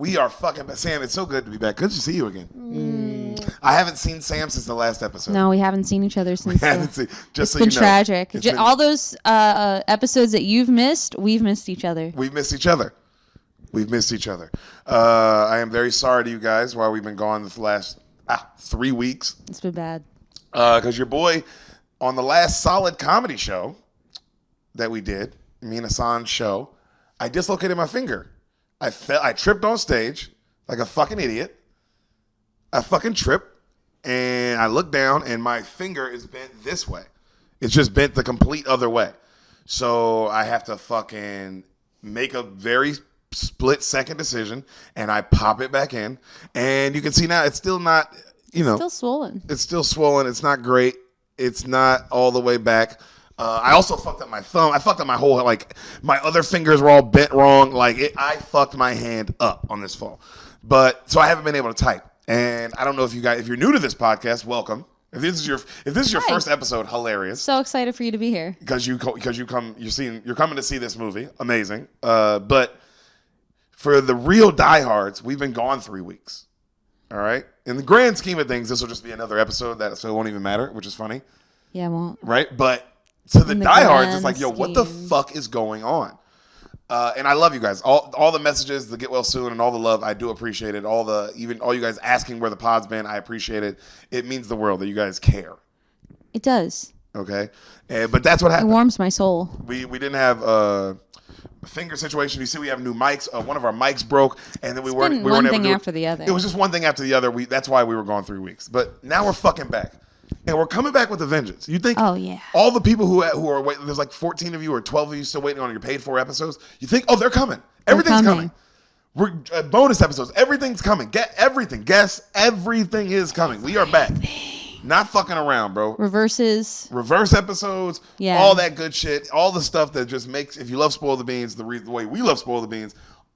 We are fucking back. Sam, it's so good to be back. Good to see you again. I haven't seen Sam since the last episode. No, we haven't seen each other since. It's been tragic. All those episodes that you've missed, we've missed each other. We've missed each other. I am very sorry to you guys while we've been gone the last 3 weeks. It's been bad. Because your boy, on the last solid comedy show that we did, me and Hassan's show, I dislocated my finger. I tripped on stage like a fucking idiot. I fucking tripped, and I looked down, and my finger is bent this way. It's just bent the complete other way. So I have to fucking make a very split-second decision, and I pop it back in. And you can see now it's still not, still swollen. It's still swollen. It's not great. It's not all the way back. I also fucked up my thumb. I fucked up my whole, my other fingers were all bent wrong. I fucked my hand up on this fall. So I haven't been able to type. And I don't know if you're new to this podcast, welcome. If this is your first episode, hilarious. So excited for you to be here. Because you're coming to see this movie. Amazing. But for the real diehards, we've been gone 3 weeks. All right? In the grand scheme of things, this will just be another episode, so it won't even matter, which is funny. Yeah, it won't. Right? But to the diehards, it's like, yo, what the fuck is going on? And I love you guys. All the messages, the get well soon, and all the love, I do appreciate it. Even all you guys asking where the pod's been, I appreciate it. It means the world that you guys care. It does. Okay? But that's what happened. It warms my soul. We didn't have a finger situation. You see, we have new mics. One of our mics broke, and then we weren't able to do it. One thing after the other. It was just one thing after the other. That's why we were gone 3 weeks. But now we're fucking back. And we're coming back with a vengeance. You think all the people who are waiting, there's like 14 of you or 12 of you still waiting on your paid for episodes. You think, they're coming. Everything's coming. We're bonus episodes. Everything's coming. Get everything. Guess everything is coming. We are back. Not fucking around, bro. Reverse episodes. Yeah. All that good shit. All the stuff that just makes, if you love Spoil the Beans, the way we love Spoil the Beans,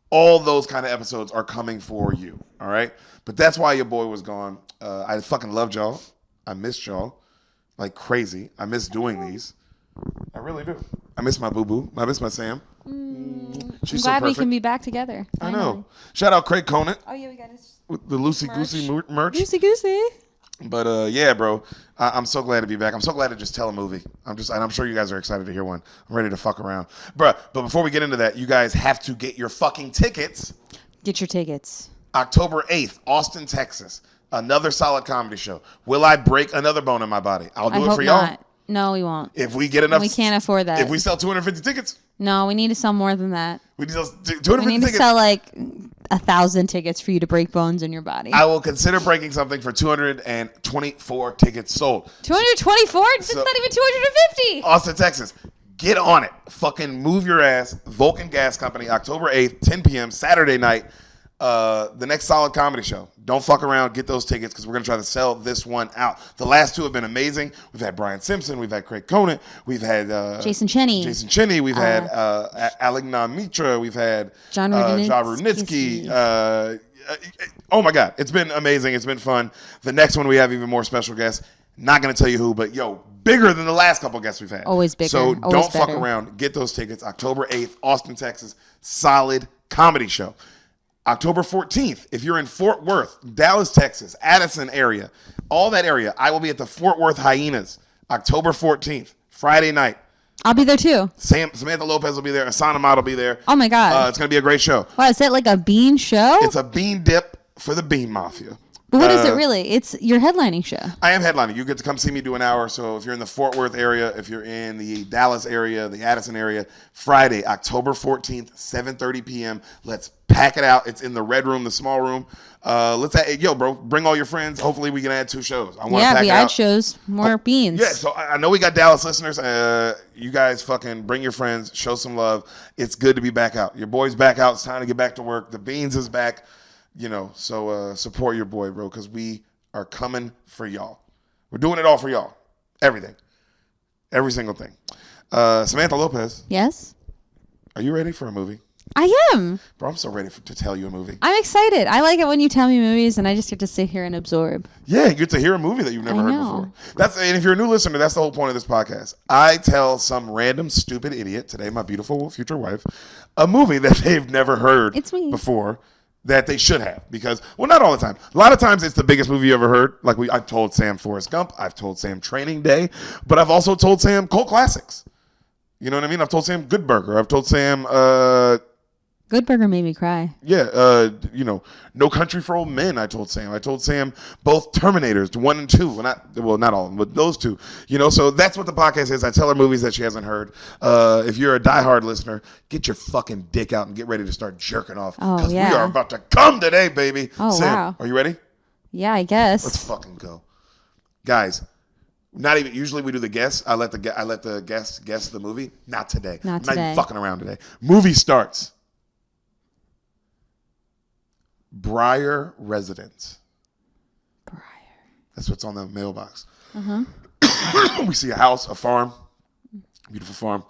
all those kind of episodes are coming for you. All right? But that's why your boy was gone. I fucking loved y'all. I missed y'all like crazy. I miss doing these. I really do. I miss my boo-boo. I miss my Sam. She's I'm glad we can be back together. I know. Shout out Craig Conant. Oh, yeah, we got his with the Loosey Goosey merch. Loosey Goosey. But yeah, bro. I'm so glad to be back. I'm so glad to just tell a movie. And I'm sure you guys are excited to hear one. I'm ready to fuck around. Bruh, but before we get into that, you guys have to get your fucking tickets. Get your tickets. October 8th, Austin, Texas. Another solid comedy show. Will I break another bone in my body? I'll do it for y'all. Not. No, we won't. If we get enough. We can't afford that. If we sell 250 tickets. No, we need to sell more than that. We need to sell 250 tickets. We need to sell like 1,000 tickets for you to break bones in your body. I will consider breaking something for 224 tickets sold. 224? It's not even 250. Austin, Texas. Get on it. Fucking move your ass. Vulcan Gas Company, October 8th, 10 p.m., Saturday night. The next solid comedy show. Don't fuck around. Get those tickets because we're going to try to sell this one out. The last two have been amazing. We've had Brian Simpson. We've had Craig Conant. We've had Jason Cheney. We've had Aligna Mitra. We've had John Rudnitsky. Oh, my God. It's been amazing. It's been fun. The next one, we have even more special guests. Not going to tell you who, but bigger than the last couple guests we've had. Always bigger. So don't fuck around. Get those tickets. October 8th, Austin, Texas. Solid comedy show. October 14th, if you're in Fort Worth, Dallas, Texas, Addison area, all that area, I will be at the Fort Worth Hyenas, October 14th, Friday night. I'll be there too. Samantha Lopez will be there. Asana Ahmad will be there. Oh my God. It's going to be a great show. Wow, is that like a bean show? It's a bean dip for the Bean Mafia. But what is it really? It's your headlining show. I am headlining. You get to come see me do an hour. So if you're in the Fort Worth area, if you're in the Dallas area, the Addison area, Friday, October 14th, 7:30 p.m. Let's pack it out. It's in the red room, the small room. Bro, bring all your friends. Hopefully we can add 2 shows. We add shows, more beans. Yeah, so I know we got Dallas listeners. You guys fucking bring your friends, show some love. It's good to be back out. Your boy's back out. It's time to get back to work. The Beans is back. So support your boy, bro, because we are coming for y'all. We're doing it all for y'all. Everything. Every single thing. Samantha Lopez. Yes? Are you ready for a movie? I am. Bro, I'm so ready to tell you a movie. I'm excited. I like it when you tell me movies and I just get to sit here and absorb. Yeah, you get to hear a movie that you've never heard before. And if you're a new listener, that's the whole point of this podcast. I tell some random stupid idiot, today my beautiful future wife, a movie that they've never heard before. that they should have, because, well, not all the time. A lot of times it's the biggest movie you ever heard. Like I told Sam Forrest Gump, I've told Sam Training Day, but I've also told Sam cult classics. You know what I mean? I've told Sam Good Burger. I've told Sam Good Burger made me cry. Yeah, No Country for Old Men. I told Sam both Terminators, 1 and 2. Well, not all of them, but those two. So that's what the podcast is. I tell her movies that she hasn't heard. If you're a diehard listener, get your fucking dick out and get ready to start jerking off. Because we are about to come today, baby. Oh, Sam, wow. are you ready? Yeah, I guess. Let's fucking go, guys. Not even. Usually we do the guess. I let the guest guess the movie. Not today. Not today. Not even fucking around today. Movie starts. Briar Residence. Briar. That's what's on the mailbox. Uh-huh. We see a house, a farm, beautiful farm.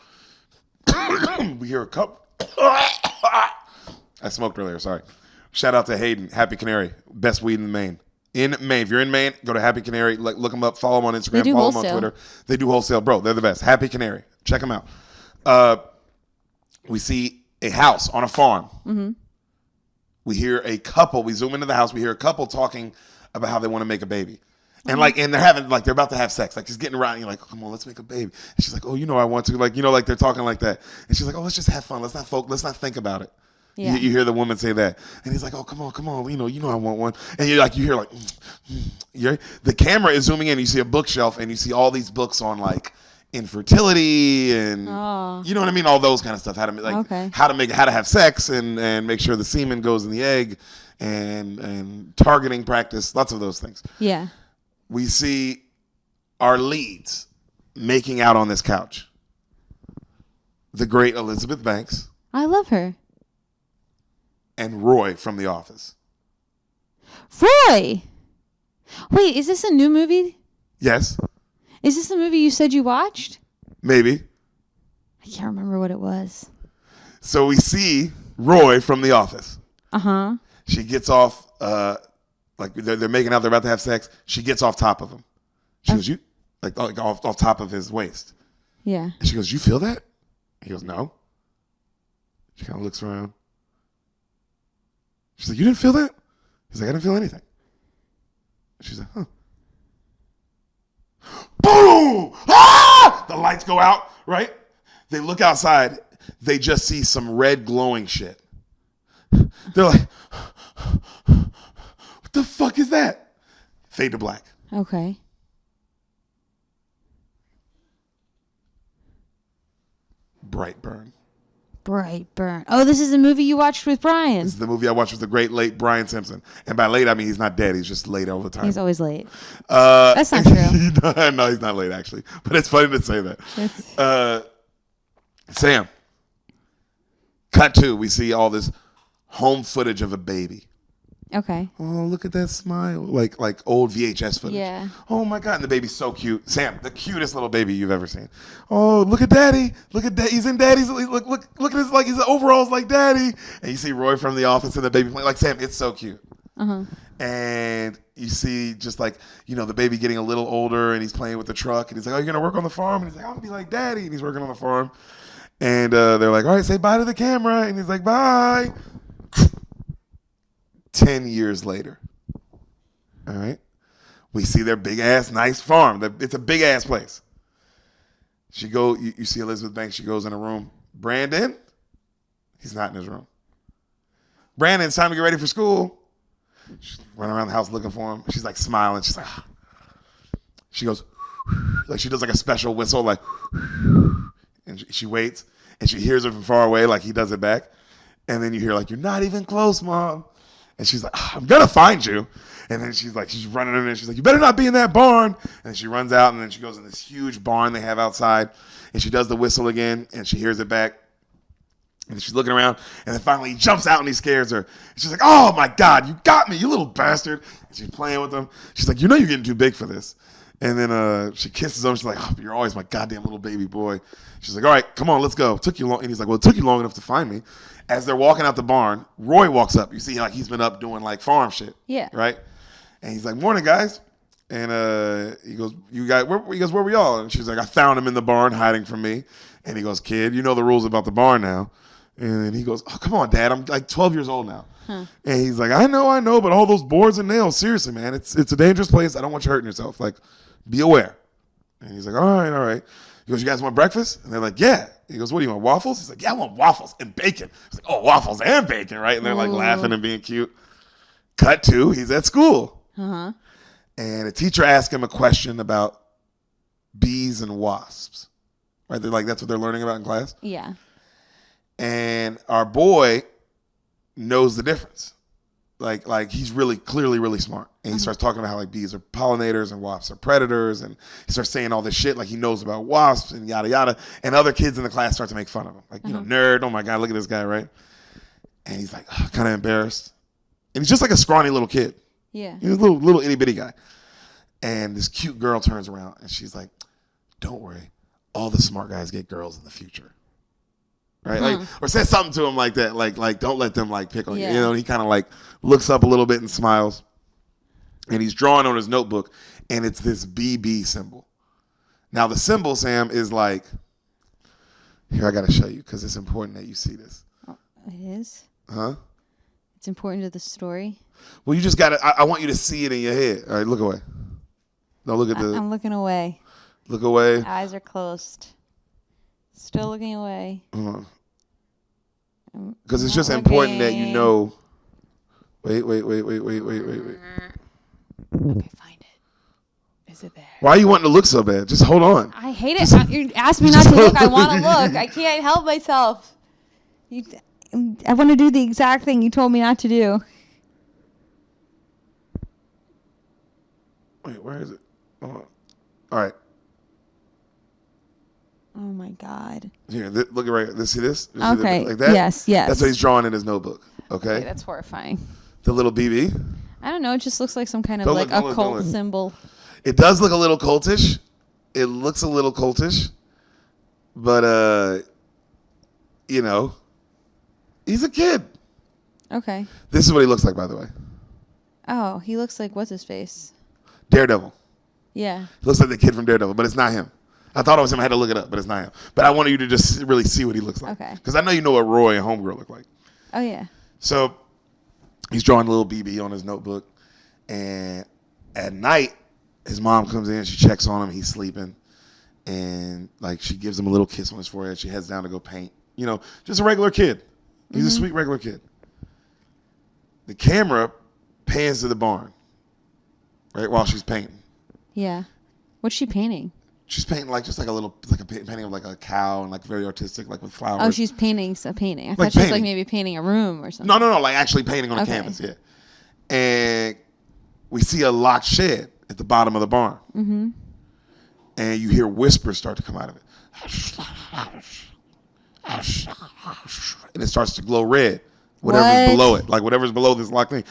We hear a cup. I smoked earlier, sorry. Shout out to Hayden, Happy Canary, best weed in Maine. In Maine. If you're in Maine, go to Happy Canary. Look them up, follow them on Instagram, follow them on Twitter. They do wholesale. Bro, they're the best. Happy Canary. Check them out. We see a house on a farm. Mm-hmm. We hear a couple. We zoom into the house. We hear a couple talking about how they want to make a baby, and they're about to have sex. Like, he's getting around. And you're like, come on, let's make a baby. And she's like, oh, I want to. Like, they're talking like that. And she's like, oh, let's just have fun. Let's not think about it. Yeah. You hear the woman say that, and he's like, oh, come on. I want one. And you hear like, the camera is zooming in. You see a bookshelf, and you see all these books on like infertility and you know what I mean, all those kind of stuff, how to have sex and make sure the semen goes in the egg and targeting practice, lots of those things. Yeah. We see our leads making out on this couch. The great Elizabeth Banks. I love her. And Roy from The Office. Roy! Wait, is this a new movie? Yes. Is this the movie you said you watched? Maybe. I can't remember what it was. So we see Roy from The Office. Uh-huh. She gets off, like they're making out, they're about to have sex. She gets off top of him. She goes, you, like off top of his waist. Yeah. And she goes, you feel that? He goes, no. She kind of looks around. She's like, you didn't feel that? He's like, I didn't feel anything. She's like, huh. Boom! Ah! The lights go out, right? They look outside. They just see some red glowing shit. They're like, what the fuck is that? Fade to black. Okay. Brightburn. Brightburn. Oh, this is the movie you watched with Brian. This is the movie I watched with the great late Brian Simpson. And by late, I mean he's not dead. He's just late all the time. He's always late. That's not true. No, he's not late, actually. But it's funny to say that. Sam. Cut to. We see all this home footage of a baby. Okay. Oh, look at that smile. Like old VHS footage. Yeah. Oh, my God. And the baby's so cute. Sam, the cutest little baby you've ever seen. Oh, look at Daddy. Look at Daddy. He's in Daddy's. Look at his, like, his overalls like Daddy. And you see Roy from The Office and the baby playing. Like, Sam, it's so cute. Uh-huh. And you see just like, the baby getting a little older and he's playing with the truck. And he's like, oh, you're going to work on the farm? And he's like, I'm going to be like Daddy. And he's working on the farm. And they're like, all right, say bye to the camera. And he's like, bye. 10 years later, all right, we see their big ass nice farm. It's a big ass place. You see Elizabeth Banks. She goes in a room. Brandon, he's not in his room. Brandon, it's time to get ready for school. She's running around the house looking for him. She's like smiling. She's like, she goes, like she does like a special whistle, like, and she waits and she hears it from far away, like he does it back. And then you hear like, you're not even close, Mom. And she's like, I'm going to find you. And then she's running in there. She's like, you better not be in that barn. And she runs out, and then she goes in this huge barn they have outside. And she does the whistle again, and she hears it back. And she's looking around, and then finally he jumps out, and he scares her. And she's like, oh, my God, you got me, you little bastard. And she's playing with him. She's like, you're getting too big for this. And then she kisses him. She's like, oh, you're always my goddamn little baby boy. She's like, all right, come on, let's go. It took you long. And he's like, well, it took you long enough to find me. As they're walking out the barn, Roy walks up. You see, like he's been up doing like farm shit. Yeah. Right. And he's like, "Morning, guys." And he goes, where were y'all? And she's like, I found him in the barn hiding from me. And he goes, kid, you know the rules about the barn now. And he goes, oh, come on, Dad. I'm like 12 years old now. Huh. And he's like, I know, but all those boards and nails, seriously, man, it's a dangerous place. I don't want you hurting yourself. Like, be aware. And he's like, all right. He goes, you guys want breakfast? And they're like, yeah. He goes, what do you want, waffles? He's like, yeah, I want waffles and bacon. He's like, oh, waffles and bacon, right? And they're like laughing and being cute. Cut to, he's at school. Uh-huh. And a teacher asked him a question about bees and wasps. Right? They're like, that's what they're learning about in class? Yeah. And our boy knows the difference. Like he's clearly really smart. And he starts talking about how like bees are pollinators and wasps are predators. And he starts saying all this shit like he knows about wasps and yada yada. And other kids in the class start to make fun of him. Like, you know, nerd, oh my God, look at this guy, right? And he's like kind of embarrassed. And he's just like a scrawny little kid. Yeah. He's a little itty bitty guy. And this cute girl turns around and she's like, don't worry, all the smart guys get girls in the future. Right? Like, or says something to him like that, like don't let them like pick on you. You know, and he kind of like looks up a little bit and smiles. And he's drawing on his notebook, and it's this BB symbol. Now the symbol, Sam, is like, here, I gotta show you because it's important that you see this. Oh, it is? Huh? It's important to the story. Well, you just gotta, I want you to see it in your head. All right, look away. No, look at I'm looking away. Look away. My eyes are closed. Still looking away. Because it's just important that you know. Wait. Okay, find it. Is it there? Why are you wanting to look so bad? Just hold on. I hate it. You asked me not to look. I want to look. I can't help myself. I want to do the exact thing you told me not to do. Wait, where is it? Hold on. All right. Oh my God. Here, look at right. See this? Okay. Like that? Yes. That's what he's drawing in his notebook. Okay. That's horrifying. The little BB. I don't know. It just looks like some kind of like occult symbol. It does look a little cultish. It looks a little cultish, but you know, he's a kid. Okay. This is what he looks like, by the way. Oh, he looks like what's his face? Daredevil. Yeah. He looks like the kid from Daredevil, but it's not him. I thought it was him. I had to look it up, but it's not him. But I wanted you to just really see what he looks like. Okay. Because I know you know what Roy and Homegirl look like. Oh, yeah. So he's drawing a little BB on his notebook. And at night, his mom comes in. She checks on him. He's sleeping. And, like, she gives him a little kiss on his forehead. She heads down to go paint. You know, just a regular kid. He's a sweet regular kid. The camera pans to the barn, right, while she's painting. Yeah. What's she painting? She's painting like just like a little, like a painting of like a cow and like very artistic, like with flowers. Oh, she's painting a painting. I like thought she was like maybe painting a room or something. No, like actually painting on a canvas, yeah. And we see a locked shed at the bottom of the barn. Mm-hmm. And you hear whispers start to come out of it. And it starts to glow red. Whatever's below it. Like whatever's below this locked thing.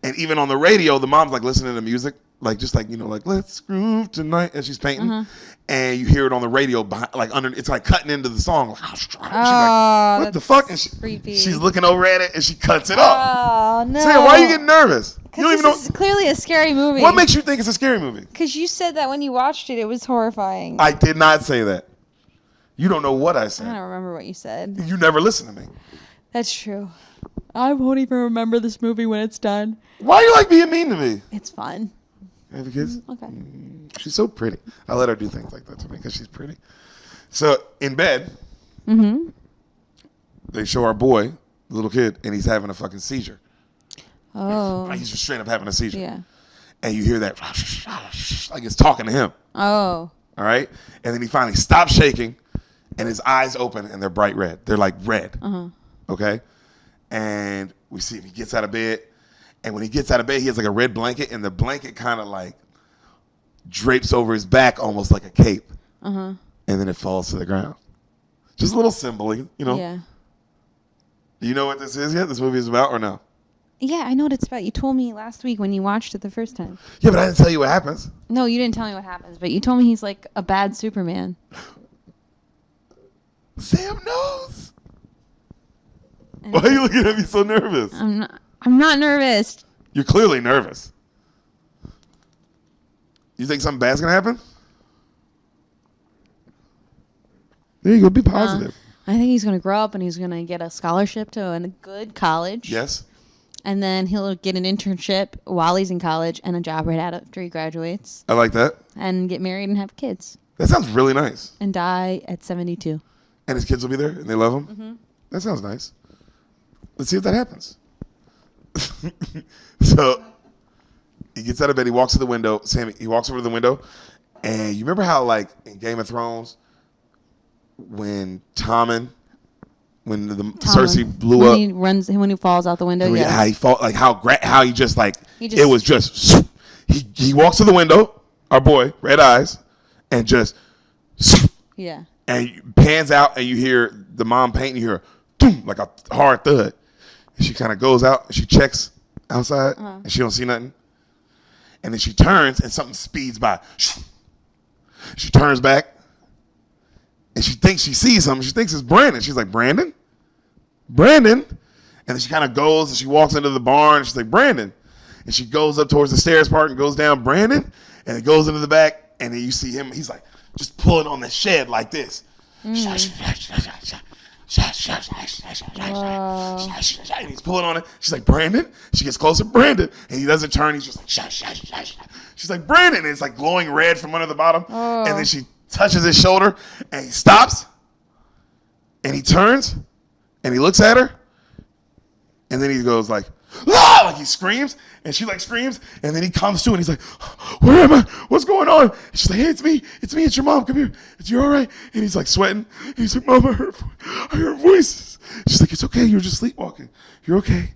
And even on the radio, the mom's like listening to music. Like just like, you know, like let's groove tonight as she's painting. And you hear it on the radio behind, like under, it's like cutting into the song. Like, she's like, what the fuck? And she's looking over at it and she cuts it off. Oh no. Say, why are you getting nervous? You don't even know. It's clearly a scary movie. What makes you think it's a scary movie? Because you said that when you watched it, it was horrifying. I did not say that. You don't know what I said. I don't remember what you said. You never listen to me. That's true. I won't even remember this movie when it's done. Why do you like being mean to me? It's fun. You have kids? Okay. She's so pretty. I let her do things like that to me because she's pretty. So in bed, they show our boy, the little kid, and he's having a fucking seizure. Oh. Like he's just straight up having a seizure. Yeah. And you hear that, like it's talking to him. Oh. All right? And then he finally stops shaking, and his eyes open, and they're bright red. They're like red. Okay? And we see him. He gets out of bed. And when he gets out of bed, he has like a red blanket, and the blanket kind of like drapes over his back almost like a cape. And then it falls to the ground. Just a little symbol, you know? Yeah. Do you know what this is yet? This movie is about or no? Yeah, I know what it's about. You told me last week when you watched it the first time. Yeah, but I didn't tell you what happens. No, you didn't tell me what happens, but you told me he's like a bad Superman. Sam knows. Why are you looking at me so nervous? I'm not nervous. You're clearly nervous. You think something bad's gonna happen? There you go. Be positive. I think he's going to grow up and he's going to get a scholarship to a good college. Yes. And then he'll get an internship while he's in college and a job right after he graduates. I like that. And get married and have kids. That sounds really nice. And die at 72. And his kids will be there and they love him? Mm-hmm. That sounds nice. Let's see if that happens. So he gets out of bed. He walks to the window. Sammy, he walks over to the window. And you remember how, like, in Game of Thrones, when Cersei blew up. When he falls out the window, yeah. How he fall, like how he just like it was just he walks to the window, our boy, red eyes, and just yeah. And he pans out and you hear the mom painting, you hear boom, like a hard thud. And she kind of goes out and she checks outside and she don't see nothing. And then she turns and something speeds by. She turns back. And she thinks she sees something. She thinks it's Brandon. She's like, Brandon? Brandon? And then she kind of goes and she walks into the barn. And she's like, Brandon. And she goes up towards the stairs part and goes down, Brandon. And it goes into the back. And then you see him. He's like, just pulling on the shed like this. And he's pulling on it. She's like, Brandon? She gets closer, Brandon. And he doesn't turn. He's just like, She's like, Brandon. And it's like glowing red from under the bottom. And then she touches his shoulder and he stops and he turns and he looks at her and then he goes like, ah! Like he screams and she like screams and then he comes to and he's like, where am I? What's going on? And she's like, hey, it's me, it's your mom, come here, you all right? And he's like sweating and he's like, Mom, I heard voices. She's like, it's okay, you're just sleepwalking, you're okay.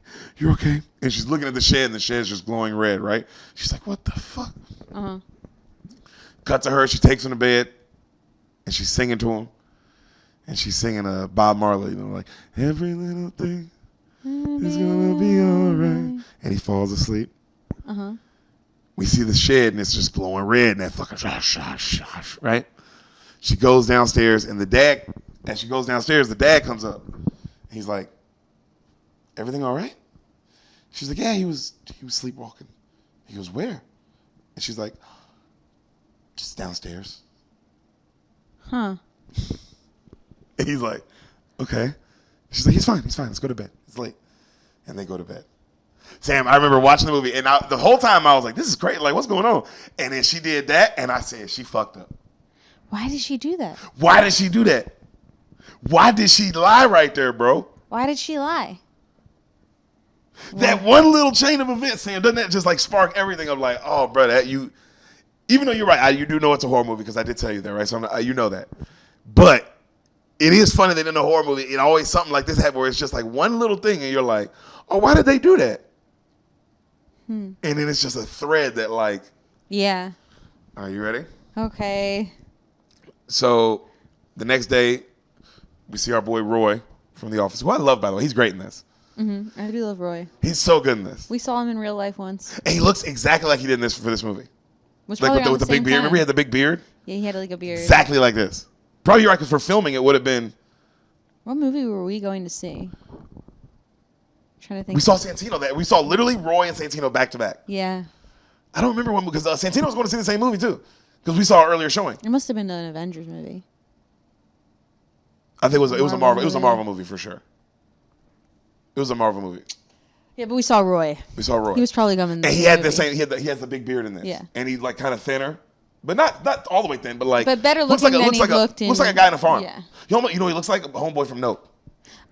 And she's looking at the shed and the shed's just glowing red, right? She's like, what the fuck? Cut to her, she takes him to bed. And she's singing to him. And she's singing Bob Marley, like, every little thing is going to be all right. And he falls asleep. We see the shed, and it's just glowing red, and that fucking right? She goes downstairs, and as she goes downstairs, the dad comes up. He's like, everything all right? She's like, yeah, he was sleepwalking. He goes, where? And she's like, just downstairs. And he's like, okay. She's like, he's fine. Let's go to bed. It's late. And they go to bed. Sam, I remember watching the movie, and the whole time I was like, this is great. Like, what's going on? And then she did that, and I said, she fucked up. Why did she do that? Why did she do that? Why did she lie right there, bro? Why did she lie? That one little chain of events, Sam, doesn't that just like spark everything of like, oh, bro, that you... Even though you're right, you do know it's a horror movie because I did tell you that, right? So you know that. But it is funny that in a horror movie, it always something like this happens where it's just like one little thing and you're like, oh, why did they do that? And then it's just a thread that like... Yeah. Are you ready? Okay. So the next day, we see our boy Roy from The Office, who I love, by the way. He's great in this. I do love Roy. He's so good in this. We saw him in real life once. And he looks exactly like he did in this for this movie. Like with the big beard. Remember he had the big beard? Yeah, he had like a beard. Exactly like this. Probably right, because for filming it would have been... What movie were we going to see? I'm trying to think. We saw Santino. We saw literally Roy and Santino back to back. Yeah. I don't remember when, because Santino was going to see the same movie too. Because we saw an earlier showing. It must have been an Avengers movie. I think it was a Marvel movie for sure. It was a Marvel movie. Yeah, but we saw Roy. We saw Roy. He was probably going. And he had the same. He has the big beard in this. Yeah. And he's like kind of thinner, but not all the way thin, but like. But better looking than he looked in. Looks like a guy on a farm. Yeah. He looks like a homeboy from Nope.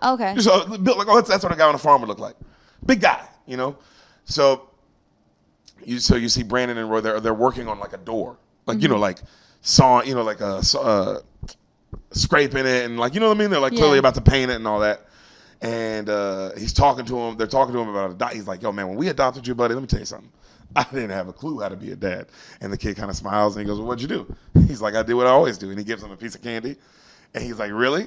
Okay. Just built like that's what a guy on a farm would look like. Big guy, So you see Brandon and Roy. They're working on like a door, like like sawing, like scraping it and like what I mean. They're like clearly about to paint it and all that. And he's talking to him. They're talking to him about He's like, yo, man, when we adopted you, buddy, let me tell you something. I didn't have a clue how to be a dad. And the kid kind of smiles and he goes, well, what'd you do? He's like, I did what I always do. And he gives him a piece of candy. And he's like, really?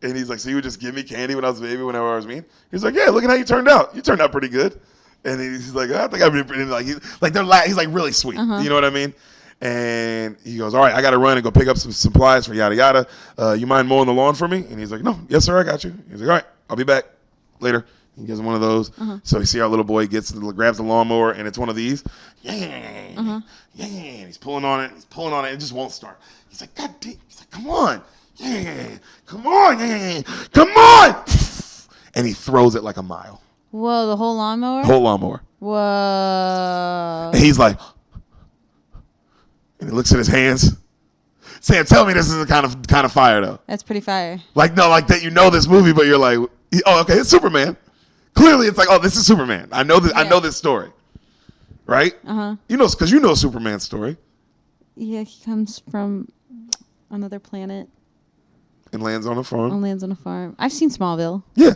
And he's like, so you would just give me candy when I was a baby, whenever I was mean? He's like, yeah, look at how you turned out. You turned out pretty good. And he's like, I think I've been pretty, like, he's like really sweet. You know what I mean? And he goes, all right, I got to run and go pick up some supplies for yada yada. You mind mowing the lawn for me? And he's like, no, yes, sir, I got you. He's like, all right, I'll be back later. He gives him one of those. So you see our little boy grabs the lawnmower, and it's one of these. And he's pulling on it. And it just won't start. He's like, God damn. He's like, come on. Yeah, come on, yeah, come on. And he throws it like a mile. Whoa, the whole lawnmower? The whole lawnmower. Whoa. And he's like, and he looks at his hands. Sam, tell me this is a kind of fire though. That's pretty fire. Like no, like that you know this movie, but you're like, oh, okay, it's Superman. Clearly, it's like, oh, this is Superman. I know this. Yeah. I know this story, right? You know, because you know Superman's story. Yeah, he comes from another planet and lands on a farm. I've seen Smallville. Yeah.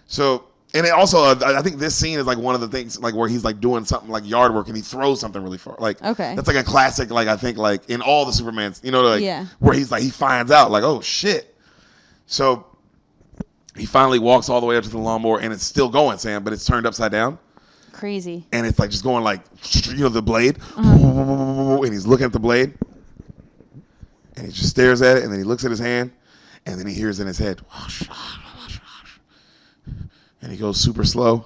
So, and it also, I think this scene is like one of the things, like where he's like doing something like yard work and he throws something really far. Like, okay, that's like a classic. Like I think like in all the Supermans, you know, like where he's like he finds out like, oh shit. So he finally walks all the way up to the lawnmower and it's still going, Sam, but it's turned upside down. Crazy. And it's like just going like, you know, the blade. And he's looking at the blade. And he just stares at it and then he looks at his hand and then he hears in his head. And he goes super slow.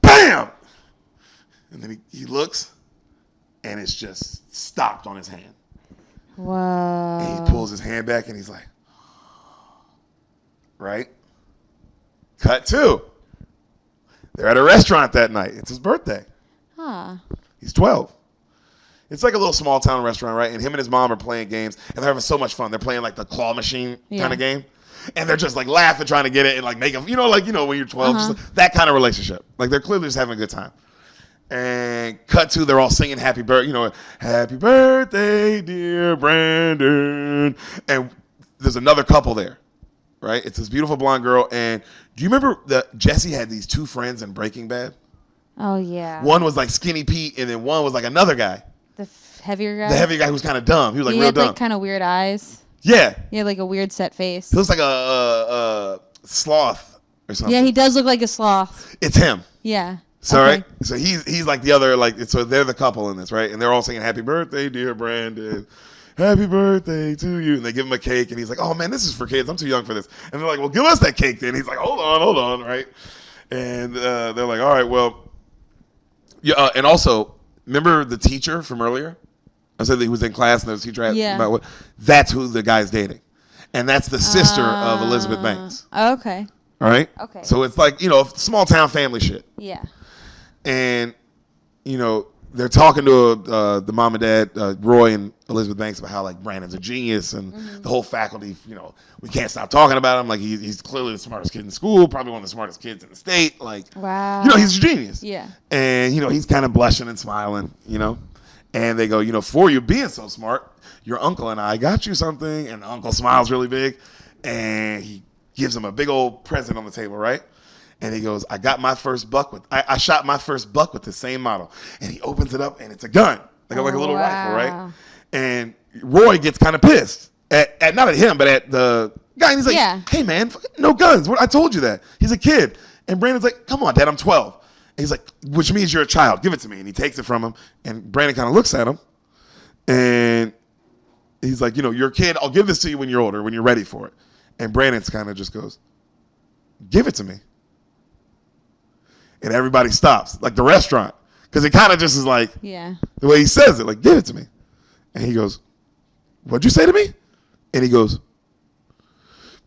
Bam! And then he looks and it's just stopped on his hand. Wow. And he pulls his hand back and he's like, right? Cut 2. They're at a restaurant that night. It's his birthday. Huh. He's 12. It's like a little small town restaurant, right? And him and his mom are playing games and they're having so much fun. They're playing like the claw machine kind of game. And they're just like laughing, trying to get it and like make them, you know, when you're 12, just like that kind of relationship. Like they're clearly just having a good time. And cut 2, they're all singing happy birthday, you know, happy birthday, dear Brandon. And there's another couple there, right? It's this beautiful blonde girl. And do you remember that Jesse had these 2 friends in Breaking Bad? Oh, yeah. One was like Skinny Pete, and then one was like another guy. The heavier guy? The heavier guy who was kind of dumb. He was like real dumb. He had like kind of weird eyes. Yeah. He had like a weird set face. He looks like a sloth or something. Yeah, he does look like a sloth. It's him. Yeah. So right, so he's like the other, like, so they're the couple in this, right? And they're all singing happy birthday, dear Brandon. Happy birthday to you. And they give him a cake and he's like, oh man, this is for kids. I'm too young for this. And they're like, well, give us that cake then. He's like, hold on, right? And they're like, all right, well, yeah. And also, remember the teacher from earlier? I said that he was in class and there was a teacher about what? That's who the guy's dating. And that's the sister of Elizabeth Banks. Okay. All right? Okay. So it's like, you know, small town family shit. Yeah. And, you know, they're talking to the mom and dad, Roy and Elizabeth Banks, about how, like, Brandon's a genius and the whole faculty, you know, we can't stop talking about him. Like, he's clearly the smartest kid in school, probably one of the smartest kids in the state. Like, wow. You know, he's a genius. Yeah. And, you know, he's kind of blushing and smiling, you know. And they go, you know, for you being so smart, your uncle and I got you something. And the uncle smiles really big. And he gives him a big old present on the table, right? And he goes, I got my first buck with, I shot my first buck with the same model. And he opens it up and it's a gun, like a little rifle, right? And Roy gets kind of pissed at not at him, but at the guy. And he's like, hey man, no guns. I told you that. He's a kid. And Brandon's like, come on, Dad, I'm 12. And he's like, which means you're a child. Give it to me. And he takes it from him. And Brandon kind of looks at him. And he's like, you know, you're a kid. I'll give this to you when you're older, when you're ready for it. And Brandon's kind of just goes, give it to me. And everybody stops, like the restaurant, because it kind of just is like the way he says it, like, give it to me. And he goes, what'd you say to me? And he goes,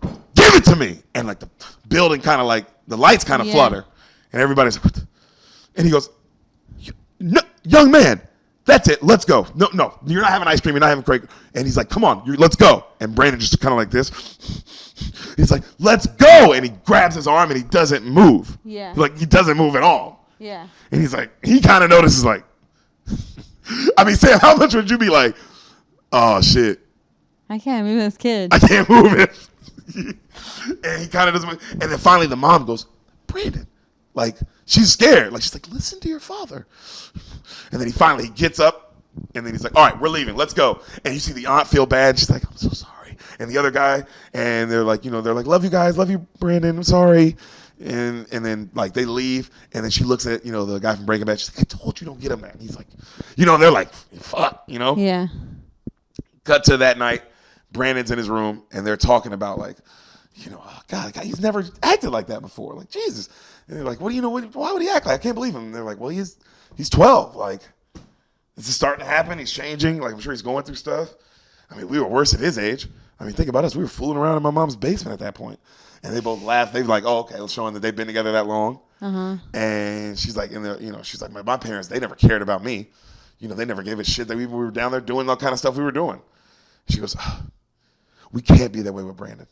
give it to me. And like the building kind of like, the lights kind of flutter. And everybody's like, what the? And he goes, young man, that's it, let's go. No, you're not having ice cream, you're not having cake. And he's like, come on, let's go. And Brandon just kind of like this. He's like, let's go. And he grabs his arm and he doesn't move. Yeah. Like, he doesn't move at all. Yeah. And he's like, he kind of notices, like, I mean, Sam, how much would you be like, oh, shit. I can't move this kid. I can't move it. And he kind of doesn't move. And then finally the mom goes, Brandon. Like, she's scared. Like, she's like, listen to your father. And then he finally gets up. And then he's like, all right, we're leaving. Let's go. And you see the aunt feel bad. She's like, I'm so sorry. And the other guy, and they're like, you know, they're like, love you guys, love you, Brandon, I'm sorry. And then, like, they leave, and then she looks at, you know, the guy from Breaking Bad. She's like, I told you don't get him that. And he's like, you know, they're like, fuck, you know? Yeah. Cut to that night, Brandon's in his room, and they're talking about, like, you know, oh, God, he's never acted like that before. Like, Jesus. And they're like, what do you know, why would he act like? I can't believe him. And they're like, well, he's 12. Like, This is starting to happen. He's changing. Like, I'm sure he's going through stuff. I mean, we were worse at his age. I mean, think about us. We were fooling around in my mom's basement at that point. And they both laughed. They were like, oh, okay, showing that they've been together that long. And she's like, she's like, my parents, they never cared about me. They never gave a shit that we were down there doing all kind of stuff we were doing. She goes, we can't be that way with Brandon.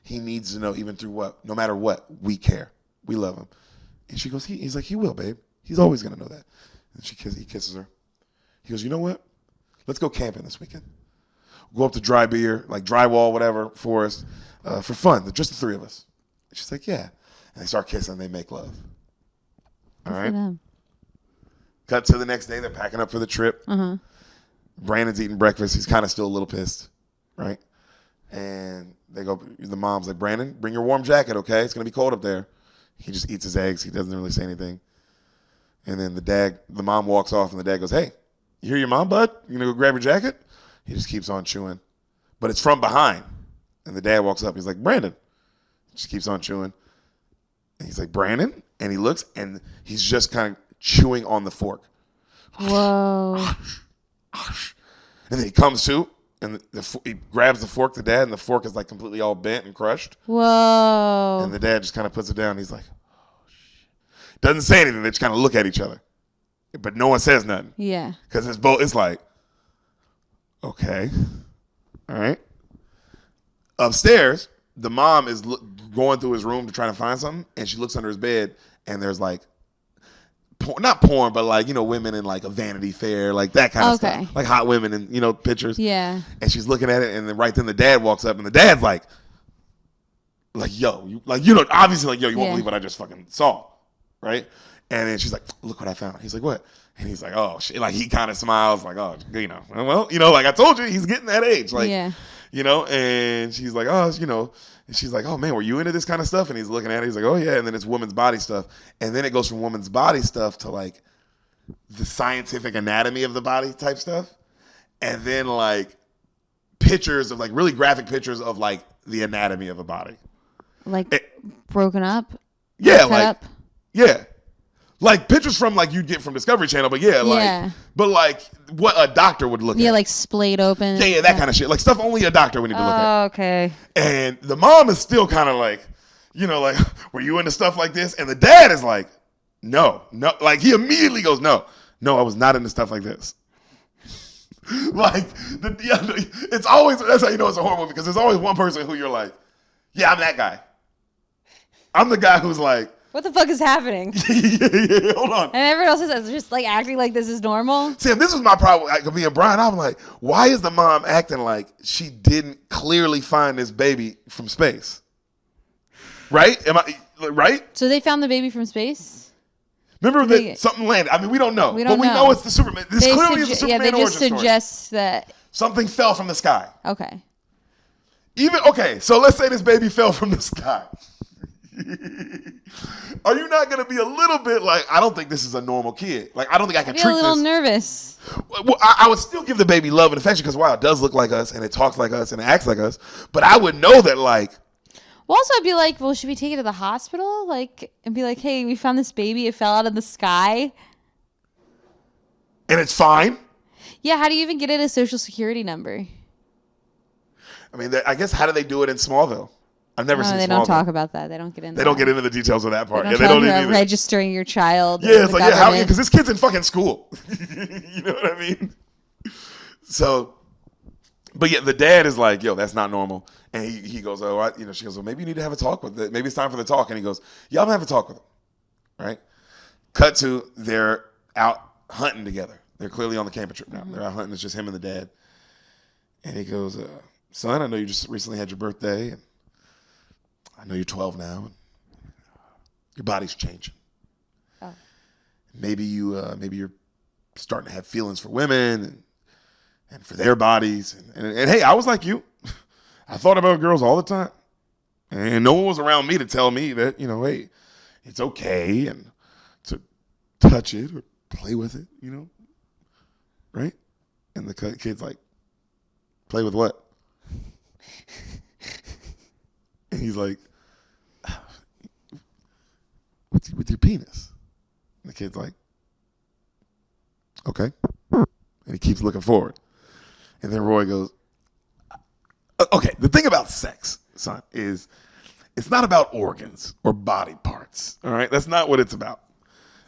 He needs to know even through what, no matter what, we care. We love him. And she goes, he's like, he will, babe. He's always going to know that. And he kisses her. He goes, you know what? Let's go camping this weekend. We'll go up to dry beer, like drywall, whatever, forest, for fun. Just the three of us. And she's like, yeah. And they start kissing. They make love. All right. Cut to the next day. They're packing up for the trip. Brandon's eating breakfast. He's kind of still a little pissed, right? And they go, the mom's like, Brandon, bring your warm jacket, okay? It's going to be cold up there. He just eats his eggs. He doesn't really say anything. And then the mom walks off, and the dad goes, hey, you hear your mom, bud? You going to go grab your jacket? He just keeps on chewing. But it's from behind. And the dad walks up. He's like, Brandon. He just keeps on chewing. And he's like, Brandon? And he looks, and he's just kind of chewing on the fork. Whoa. And then he comes to, and he grabs the fork, the dad, and the fork is like completely all bent and crushed. Whoa. And the dad just kind of puts it down. He's like, oh, shit. Doesn't say anything. They just kind of look at each other. But no one says nothing. Yeah. Because it's like, okay. All right. Upstairs, the mom is going through his room to try to find something, and she looks under his bed, and there's like, not porn, but like, women in like a Vanity Fair, like that kind of stuff. Like hot women and, pictures. Yeah. And she's looking at it, and then right then the dad walks up, and the dad's like, yo, obviously like, yo, you won't believe what I just fucking saw. Right? And then she's like, look what I found. He's like, what? And he's like, oh, shit. Like he kind of smiles like, oh, well, like I told you, he's getting that age. Like, and she's like, oh, and she's like, oh man, were you into this kind of stuff? And he's looking at it. He's like, oh yeah. And then it's woman's body stuff. And then it goes from woman's body stuff to like the scientific anatomy of the body type stuff. And then like pictures of like really graphic pictures of like the anatomy of a body. Like broken up? Yeah. Like, up? Yeah. Like pictures from like you'd get from Discovery Channel, but but like what a doctor would look at. Yeah, like splayed open. Yeah, that kind of shit. Like stuff only a doctor would need to look at. Oh, okay. And the mom is still kind of like, like, were you into stuff like this? And the dad is like, no. Like he immediately goes, no, I was not into stuff like this. Like, it's always, that's how you know it's a horror movie, because there's always one person who you're like, yeah, I'm that guy. I'm the guy who's like, what the fuck is happening? yeah, hold on. And everyone else is just like acting like this is normal. Sam, this was my problem. Like, me and Brian, I'm like, why is the mom acting like she didn't clearly find this baby from space? Right? Am I right? So they found the baby from space? Remember that something landed. I mean, we don't know. We know it's the Superman. This clearly is the Superman origin story. Yeah, they just suggest that something fell from the sky. Okay. So let's say this baby fell from the sky. Are you not going to be a little bit like, I don't think this is a normal kid. Like, I don't think I can treat this. A little nervous. Well, I would still give the baby love and affection because, wow, it does look like us and it talks like us and it acts like us. But I would know that, like. Well, also, I'd be like, well, should we take it to the hospital? Like, and be like, hey, we found this baby. It fell out of the sky. And it's fine? Yeah, how do you even get it a social security number? I mean, I guess, how do they do it in Smallville? I've never seen Smallville. They don't talk about that. They don't get into They don't get into the details of that part. They don't even registering your child. Yeah, it's like, how? Because this kid's in fucking school. You know what I mean? So, but yeah, the dad is like, yo, that's not normal. And he goes, she goes, well, maybe you need to have a talk with it. Maybe it's time for the talk. And he goes, yeah, I'm going to have a talk with him. Right? Cut to, they're out hunting together. They're clearly on the camping trip now. Mm-hmm. They're out hunting. It's just him and the dad. And he goes, son, I know you just recently had your birthday. And I know you're 12 now. And your body's changing. Oh. Maybe you're starting to have feelings for women and for their bodies. And hey, I was like you. I thought about girls all the time. And no one was around me to tell me that, hey, it's okay and to touch it or play with it, right? And the kid's like, play with what? And he's like, with your penis. And the kid's like, okay. And he keeps looking forward. And then Roy goes, okay, the thing about sex, son, is it's not about organs or body parts. All right? That's not what it's about.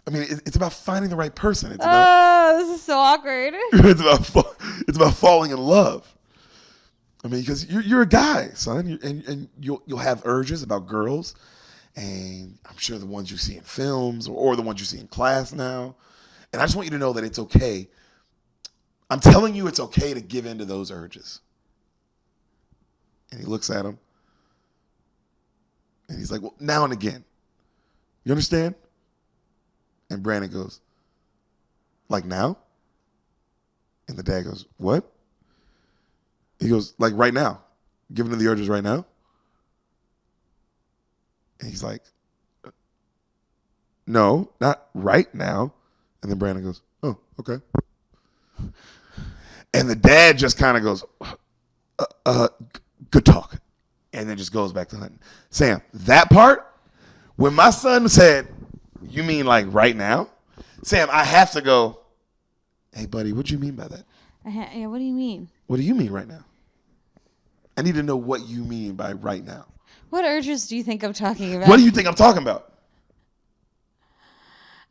I mean, it's about finding the right person. It's about, this is so awkward. it's about falling in love. I mean, because you're a guy, son, and you'll have urges about girls, and I'm sure the ones you see in films or the ones you see in class now. And I just want you to know that it's okay. I'm telling you, it's okay to give in to those urges. And he looks at him, and he's like, well, now and again. You understand? And Brandon goes, like now? And the dad goes, what? He goes, like right now. Giving to the urges right now? And he's like, no, not right now. And then Brandon goes, oh, okay. And the dad just kind of goes, good talk. And then just goes back to hunting. Sam, that part, when my son said, you mean like right now? Sam, I have to go, hey, buddy, what do you mean by that? Yeah, what do you mean? What do you mean right now? I need to know what you mean by right now. What urges do you think I'm talking about? What do you think I'm talking about?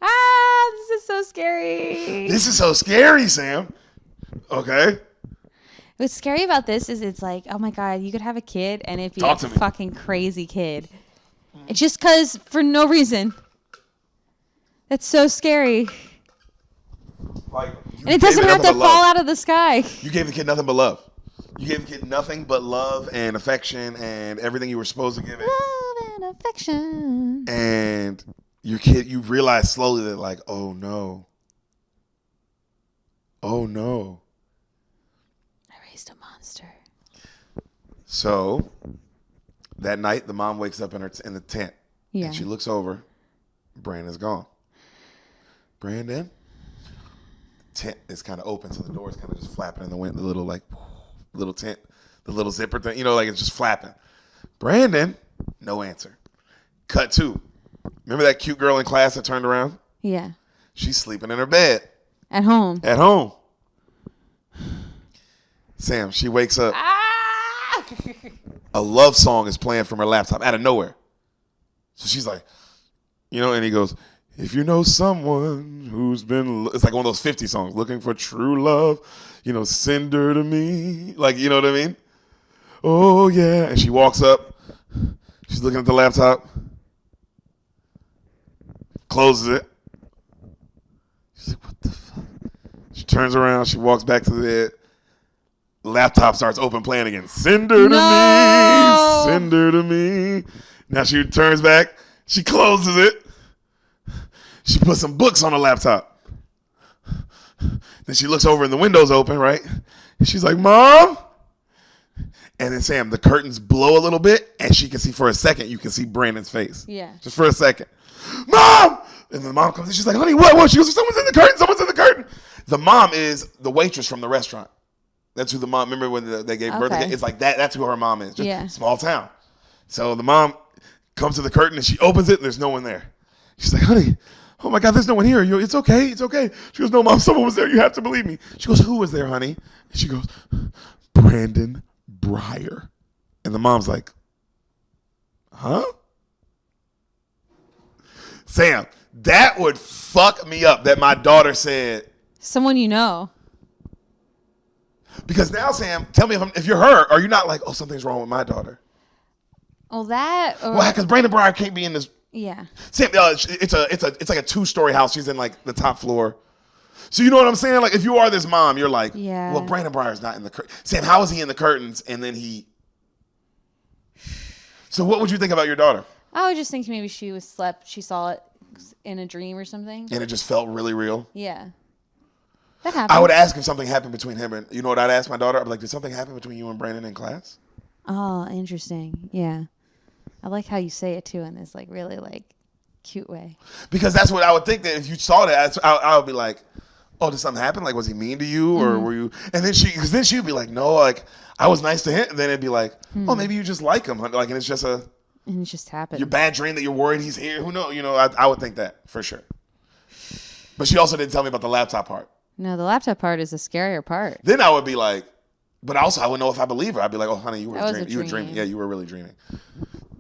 This is so scary. This is so scary, Sam. Okay. What's scary about this is it's like, oh my God, you could have a kid and it'd be a fucking crazy kid. It's just because for no reason. That's so scary. Like, and it doesn't have to fall out of the sky. You gave the kid nothing but love. You gave the kid nothing but love and affection and everything you were supposed to give it. Love and affection. And your kid, you realize slowly that like, oh no. Oh no. I raised a monster. So that night, the mom wakes up in the tent. Yeah. And she looks over. Brandon's gone. Brandon. Tent is kind of open, so the door is kind of just flapping in the wind. The little tent, the little zipper thing, like it's just flapping. Brandon, no answer. Cut 2. Remember that cute girl in class that turned around? Yeah. She's sleeping in her bed. At home. At home. Sam, she wakes up. A love song is playing from her laptop out of nowhere. So she's like, and he goes, if you know someone who's been, it's like one of those 50 songs, looking for true love, send her to me. Like, you know what I mean? Oh, yeah. And she walks up. She's looking at the laptop. Closes it. She's like, what the fuck? She turns around. She walks back to the bed. Laptop starts open playing again. Send her to me. Send her to me. Now she turns back. She closes it. She puts some books on the laptop. Then she looks over and the window's open, right? And she's like, Mom? And then Sam, the curtains blow a little bit and she can see for a second, you can see Brandon's face. Yeah. Just for a second. Mom! And the mom comes in, she's like, honey, what? She goes, someone's in the curtain, someone's in the curtain. The mom is the waitress from the restaurant. That's who the mom, remember when they gave birth to It's like that. That's who her mom is. Just small town. So the mom comes to the curtain and she opens it and there's no one there. She's like, honey, oh my God, there's no one here. It's okay. It's okay. She goes, no, Mom, someone was there. You have to believe me. She goes, who was there, honey? And she goes, Brandon Breyer. And the mom's like, huh? Sam, that would fuck me up that my daughter said. Someone you know. Because now, Sam, tell me if you're her, are you not like, oh, something's wrong with my daughter? Well, that. Or... Why? Because Brandon Breyer can't be in this. Yeah. Sam, it's like a 2-story house. She's in like the top floor. So you know what I'm saying? Like if you are this mom, you're like, well, Brandon Breyer's not in the curtain. Sam, how is he in the curtains? And then he. So what would you think about your daughter? I would just think maybe she saw it in a dream or something. And it just felt really real? Yeah. That happened. I would ask if something happened between him and, you know what I'd ask my daughter? I'd be like, did something happen between you and Brandon in class? Oh, interesting. Yeah. I like how you say it too in this like really like cute way. Because that's what I would think, that if you saw that, I would be like, oh, did something happen? Like, was he mean to you or were you? And then she would be like, no, like I was nice to him. And then it'd be like, oh, maybe you just like him. Like, and it's just and it just happened. Your bad dream that you're worried he's here. Who knows? I would think that for sure. But she also didn't tell me about the laptop part. No, the laptop part is the scarier part. Then I would be like, but also I wouldn't know if I believe her. I'd be like, oh, honey, you were dreaming. You were dreaming. Yeah, you were really dreaming.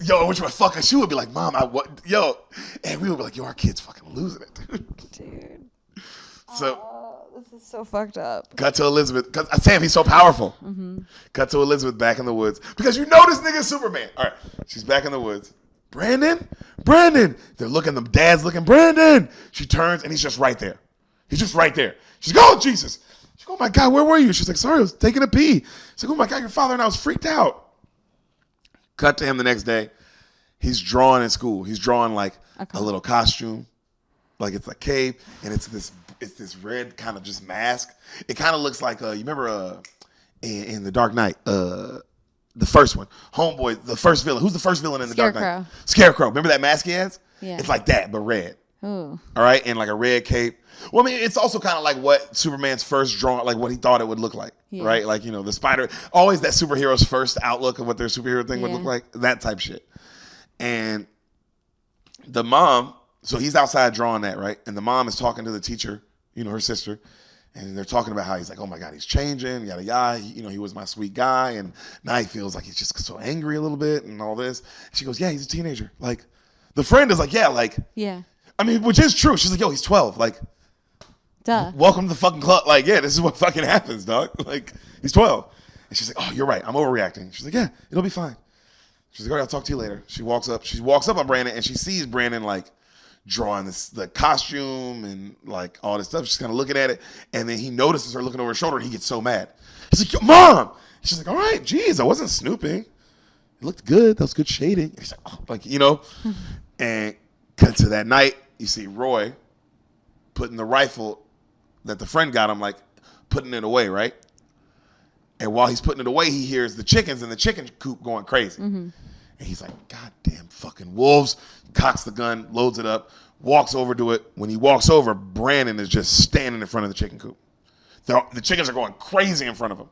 Yo, which would fuck her. She would be like, Mom, yo. And we would be like, yo, our kid's fucking losing it, dude. So this is so fucked up. Cut to Elizabeth. Cause Sam, he's so powerful. Mm-hmm. Cut to Elizabeth back in the woods. Because you know this nigga's Superman. All right. She's back in the woods. Brandon. They're looking, the dad's looking, Brandon. She turns and he's just right there. He's just right there. She's like, oh, Jesus. She's like, oh my God, where were you? She's like, sorry, I was taking a pee. She's like, oh my God, your father and I was freaked out. Cut to him the next day. He's drawing in school. He's drawing like a little costume. Like it's a cape. And it's this red kind of just mask. It kind of looks like, you remember in The Dark Knight, the first one, Homeboy, the first villain. Who's the first villain in The Dark Knight? Scarecrow. Remember that mask he has? Yeah. It's like that, but red. Ooh. All right, and like a red cape. Well, I mean, it's also kind of like what Superman's first drawing, like what he thought it would look like, right? Like, you know, the spider, always that superhero's first outlook of what their superhero thing would look like, that type shit. And the mom, so he's outside drawing that, right? And the mom is talking to the teacher, you know, her sister, and they're talking about how he's like, oh my God, he's changing, yada yada. You know, he was my sweet guy, and now he feels like he's just so angry a little bit and all this. She goes, yeah, he's a teenager. Like, the friend is like, yeah. I mean, which is true. She's like, yo, he's 12. Like, duh. Welcome to the fucking club. Like, yeah, this is what fucking happens, dog. Like, he's 12. And she's like, oh, you're right. I'm overreacting. She's like, yeah, it'll be fine. She's like, all right, I'll talk to you later. She walks up on Brandon, and she sees Brandon, like, drawing the costume and, like, all this stuff. She's kind of looking at it. And then he notices her looking over her shoulder, and he gets so mad. He's like, yo, Mom. She's like, all right, geez, I wasn't snooping. It looked good. That was good shading. And he's like, oh, like, you know. And cut to that night, you see Roy putting the rifle that the friend got him, like, putting it away, right? And while he's putting it away, he hears the chickens in the chicken coop going crazy. Mm-hmm. And he's like, goddamn fucking wolves. Cocks the gun, loads it up, walks over to it. When he walks over, Brandon is just standing in front of the chicken coop. The chickens are going crazy in front of him.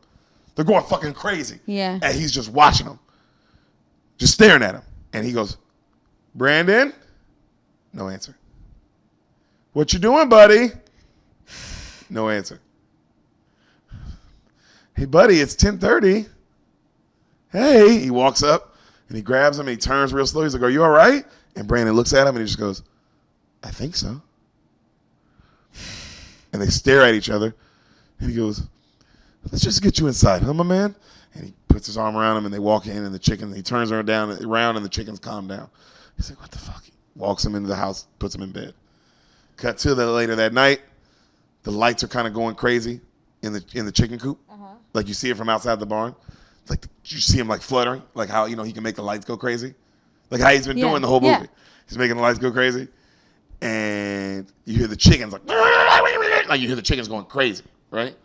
They're going fucking crazy. Yeah. And he's just watching them, just staring at him. And he goes, Brandon? No answer. What you doing, buddy? No answer. Hey, buddy, it's 10:30. Hey, he walks up and he grabs him and he turns real slow. He's like, are you all right? And Brandon looks at him and he just goes, I think so. And they stare at each other. And he goes, let's just get you inside, huh, my man? And he puts his arm around him and they walk in and he turns her around and the chickens calm down. He's like, what the fuck? He walks him into the house, puts him in bed. Cut to later that night, the lights are kind of going crazy in the chicken coop. Uh-huh. Like you see it from outside the barn. It's like you see him like fluttering, like how, you know, he can make the lights go crazy. Like how he's been doing the whole movie. He's making the lights go crazy. And you hear the chickens like you hear the chickens going crazy, right?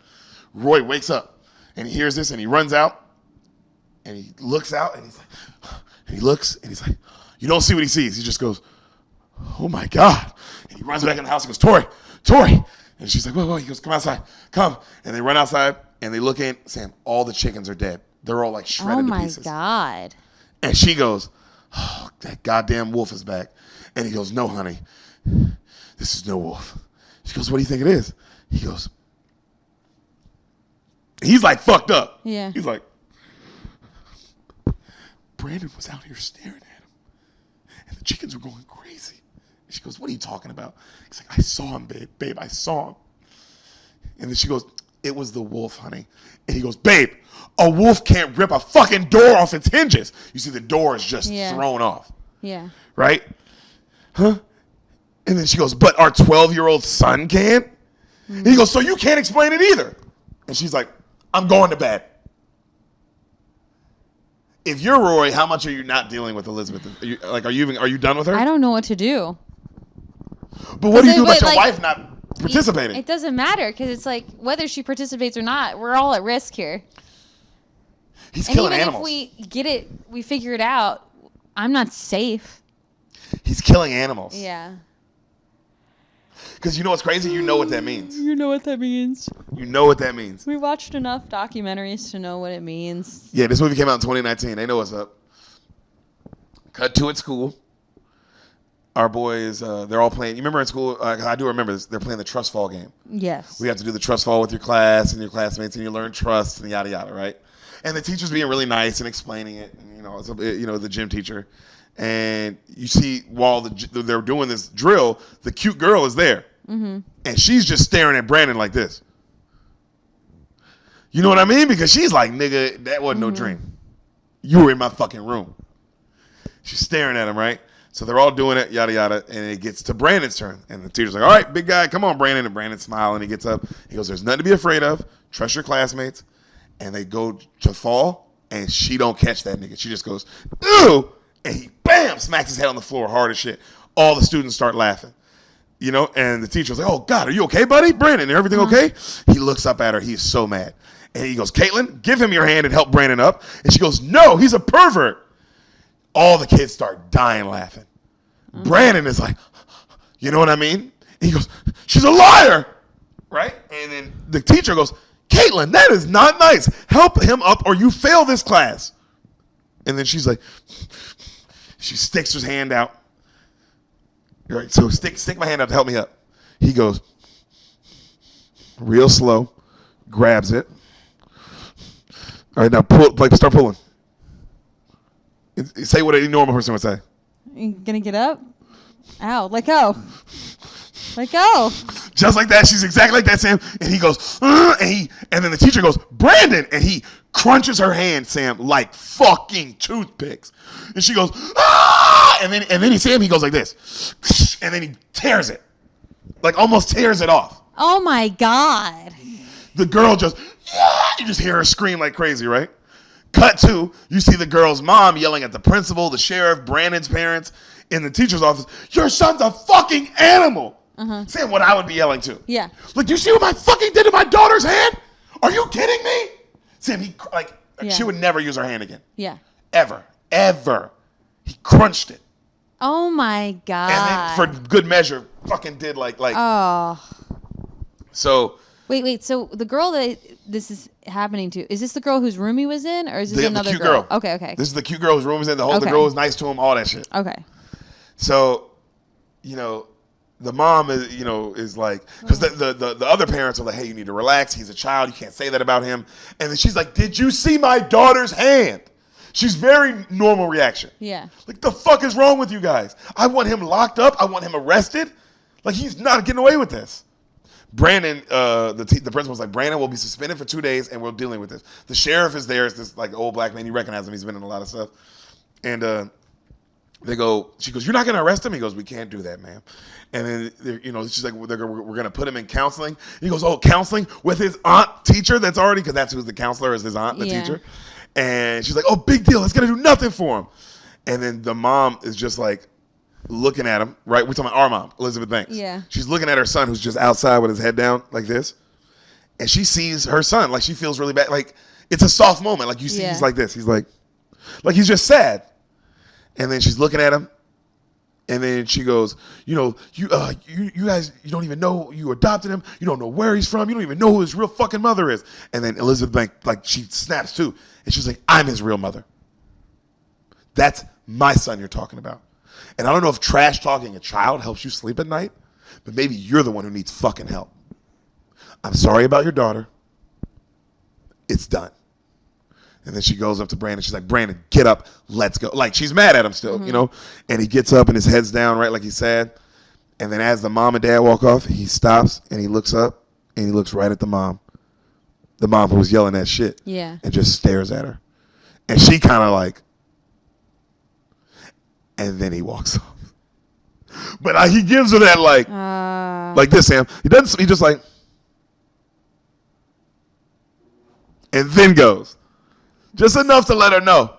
Roy wakes up and he hears this and he runs out and he looks out and he's like, and he looks and he's like, you don't see what he sees. He just goes, oh my God. And he runs back in the house and goes, Tori. And she's like, whoa. He goes, come outside, come. And they run outside and they look in. Sam, all the chickens are dead. They're all like shredded to pieces. Oh my God. And she goes, oh, that goddamn wolf is back. And he goes, no, honey, this is no wolf. She goes, what do you think it is? He goes, he's like fucked up. Yeah. He's like, Brandon was out here staring at him. And the chickens were going crazy. And she goes, what are you talking about? He's like, I saw him, babe, I saw him. And then she goes, it was the wolf, honey. And he goes, babe, a wolf can't rip a fucking door off its hinges. You see the door is just thrown off. Yeah. Right? Huh? And then she goes, but our 12-year-old son can? Mm-hmm. And he goes, so you can't explain it either. And she's like, I'm going to bed. If you're Roy, how much are you not dealing with Elizabeth? Are you done with her? I don't know what to do. But what do you do about your wife not participating? It doesn't matter because it's like whether she participates or not, we're all at risk here. He's killing animals. If we figure it out, I'm not safe. He's killing animals. Yeah. Because you know what's crazy? You know what that means. You know what that means. You know what that means. We watched enough documentaries to know what it means. Yeah, this movie came out in 2019. They know what's up. Cut to at school. our boys, they're all playing. You remember in school? I do remember this. They're playing the trust fall game. Yes. We have to do the trust fall with your class and your classmates, and you learn trust and yada yada, right? And the teacher's being really nice and explaining it. And, it's the gym teacher, and you see while they're doing this drill, the cute girl is there, and she's just staring at Brandon like this. You know what I mean? Because she's like, nigga, that wasn't no dream. You were in my fucking room. She's staring at him, right? So they're all doing it, yada, yada, and it gets to Brandon's turn. And the teacher's like, all right, big guy, come on, Brandon. And Brandon's smiling. He gets up. He goes, there's nothing to be afraid of. Trust your classmates. And they go to fall, and she don't catch that nigga. She just goes, ew, and he, bam, smacks his head on the floor hard as shit. All the students start laughing. And the teacher's like, oh, God, are you okay, buddy? Brandon, everything okay? He looks up at her. He's so mad. And he goes, Caitlin, give him your hand and help Brandon up. And she goes, no, he's a pervert. All the kids start dying laughing. Brandon is like, you know what I mean? And he goes, she's a liar, right? And then the teacher goes, Caitlin, that is not nice. Help him up or you fail this class. And then she's like, she sticks his hand out. All right, so stick my hand out to help me up. He goes, real slow, grabs it. All right, now start pulling. Say what any normal person would say. You gonna get up? Ow, let go. Let go. Just like that. She's exactly like that, Sam. And he goes, and then the teacher goes, Brandon, and he crunches her hand, Sam, like fucking toothpicks. And she goes, ah! And then Sam, he goes like this. And then he tears it. Like almost tears it off. Oh my God. The girl just, yeah! You just hear her scream like crazy, right? Cut to, you see the girl's mom yelling at the principal, the sheriff, Brandon's parents in the teacher's office. Your son's a fucking animal. Saying what I would be yelling to. Yeah. Like, you see what my fucking did to my daughter's hand? Are you kidding me? Sam, she would never use her hand again. Yeah. Ever. He crunched it. Oh my God. And then for good measure, fucking did like. Oh. So. Wait. So the girl that this is happening to, is this the girl whose room he was in, or is this another the cute girl? Okay. This is the cute girl whose room was in. The girl was nice to him, all that shit. Okay. So, the mom is like, because the other parents are like, hey, you need to relax. He's a child. You can't say that about him. And then she's like, did you see my daughter's hand? She's very normal reaction. Yeah. Like, the fuck is wrong with you guys? I want him locked up. I want him arrested. Like, he's not getting away with this. Brandon, the principal's like, Brandon will be suspended for 2 days and we're dealing with this. The sheriff is there. It's this like old black man. You recognize him. He's been in a lot of stuff. And she goes, you're not going to arrest him? He goes, we can't do that, ma'am. And then, she's like, we're going to put him in counseling. He goes, oh, counseling with his aunt teacher that's already, because that's who's the counselor is his aunt, the teacher. And she's like, oh, big deal. It's going to do nothing for him. And then the mom is just like looking at him, right? We're talking about our mom, Elizabeth Banks. Yeah. She's looking at her son who's just outside with his head down like this. And she sees her son, like she feels really bad. Like it's a soft moment. Like you see he's like this. He's like he's just sad. And then she's looking at him. And then she goes, you guys, you don't even know you adopted him. You don't know where he's from. You don't even know who his real fucking mother is. And then Elizabeth Banks, she snaps too. And she's like, I'm his real mother. That's my son you're talking about. And I don't know if trash talking a child helps you sleep at night, but maybe you're the one who needs fucking help. I'm sorry about your daughter. It's done. And then she goes up to Brandon. She's like, Brandon, get up. Let's go. Like, she's mad at him still, And he gets up and his head's down, right, like he's sad. And then as the mom and dad walk off, he stops and he looks up and he looks right at the mom. The mom who was yelling that shit. Yeah. And just stares at her. And she kind of like, and then he walks off. But he gives her that like this, Sam. He just like, and then goes. Just enough to let her know.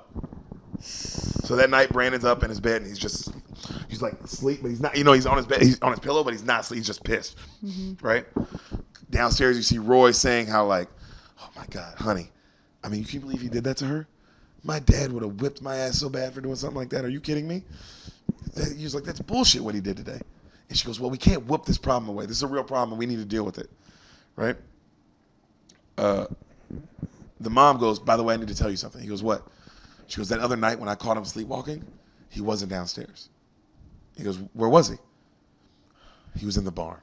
So that night, Brandon's up in his bed, and he's like asleep, but he's not, he's on his bed, he's on his pillow, but he's not asleep, he's just pissed, right? Downstairs, you see Roy saying how like, oh my God, honey, I mean, you can't believe he did that to her? My dad would have whipped my ass so bad for doing something like that. Are you kidding me? He was like, that's bullshit what he did today. And she goes, well, we can't whoop this problem away. This is a real problem, and we need to deal with it, right? The mom goes, by the way, I need to tell you something. He goes, what? She goes, that other night when I caught him sleepwalking, he wasn't downstairs. He goes, where was he? He was in the barn.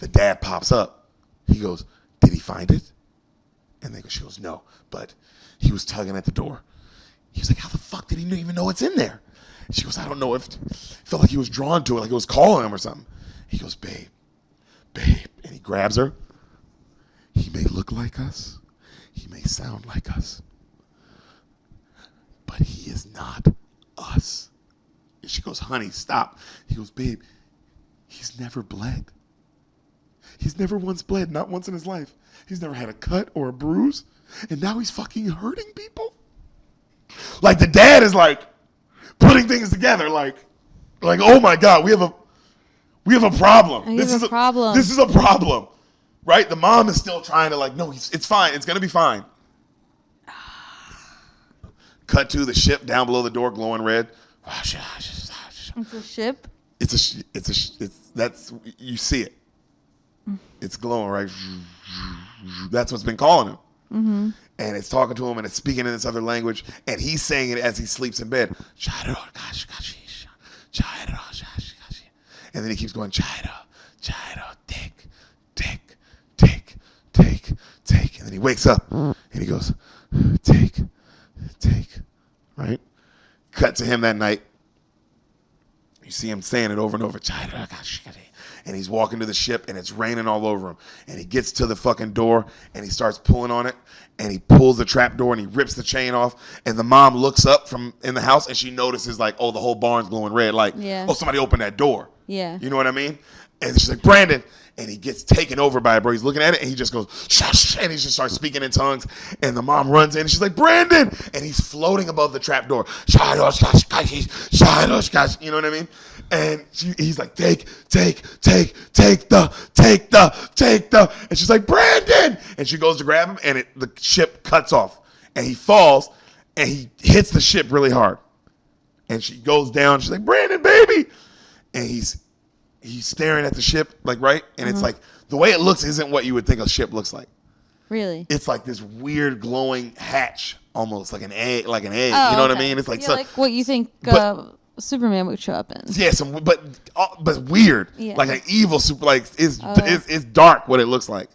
The dad pops up. He goes, did he find it? And she goes, no, but he was tugging at the door. He was like, how the fuck did he even know it's in there? And she goes, I don't know if it felt like he was drawn to it, like it was calling him or something. He goes, babe. And he grabs her. He may look like us. He may sound like us. But he is not us. And she goes, honey, stop. He goes, babe, he's never bled. He's never once bled, not once in his life. He's never had a cut or a bruise. And now he's fucking hurting people. Like the dad is like putting things together like oh my God, we have a problem. This is a problem. Right? The mom is still trying to like, no, it's fine. It's going to be fine. Cut to the ship down below the door, glowing red. It's a ship? That's, you see it. It's glowing, right? That's what's been calling him. Mm-hmm. And it's talking to him and it's speaking in this other language. And he's saying it as he sleeps in bed. And then he keeps going, take. And then he wakes up and he goes, take. Right? Cut to him that night. You see him saying it over and over. And he's walking to the ship and it's raining all over him. And he gets to the fucking door and he starts pulling on it. And he pulls the trap door and he rips the chain off. And the mom looks up from in the house and she notices like, oh, the whole barn's glowing red. Like, oh, somebody opened that door. Yeah. You know what I mean? And she's like, Brandon. And he gets taken over by it, bro. He's looking at it and he just goes, shush. And he just starts speaking in tongues. And the mom runs in and she's like, Brandon. And he's floating above the trap door. You know what I mean? And he's like, take the. And she's like, Brandon. And she goes to grab him and the ship cuts off. And he falls and he hits the ship really hard. And she goes down. She's like, Brandon, baby. And he's staring at the ship, like, right? And it's like, the way it looks isn't what you would think a ship looks like. Really? It's like this weird glowing hatch, almost like an egg. Oh, you know what I mean? It's like, like what you think Superman would show up in. Yeah, but weird. Yeah. Like an evil super, like, it's dark what it looks like.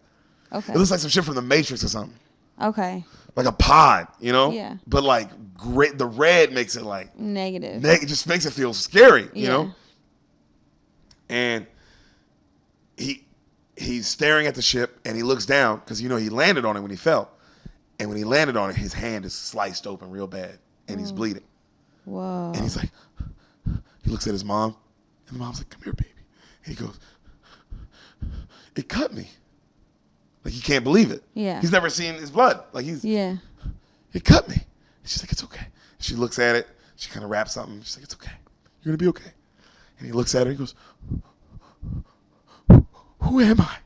Okay. It looks like some shit from the Matrix or something. Okay. Like a pod, you know? Yeah. But like, the red makes it like... Negative. It just makes it feel scary, you know? And he's staring at the ship and he looks down because, you know, he landed on it when he fell. And when he landed on it, his hand is sliced open real bad and he's bleeding. Whoa. And he's like, he looks at his mom and the mom's like, come here, baby. And he goes, it cut me. Like, he can't believe it. Yeah. He's never seen his blood. Like, it cut me. And she's like, it's okay. She looks at it. She kind of wraps something. She's like, it's okay. You're going to be okay. And he looks at her. He goes, who am I?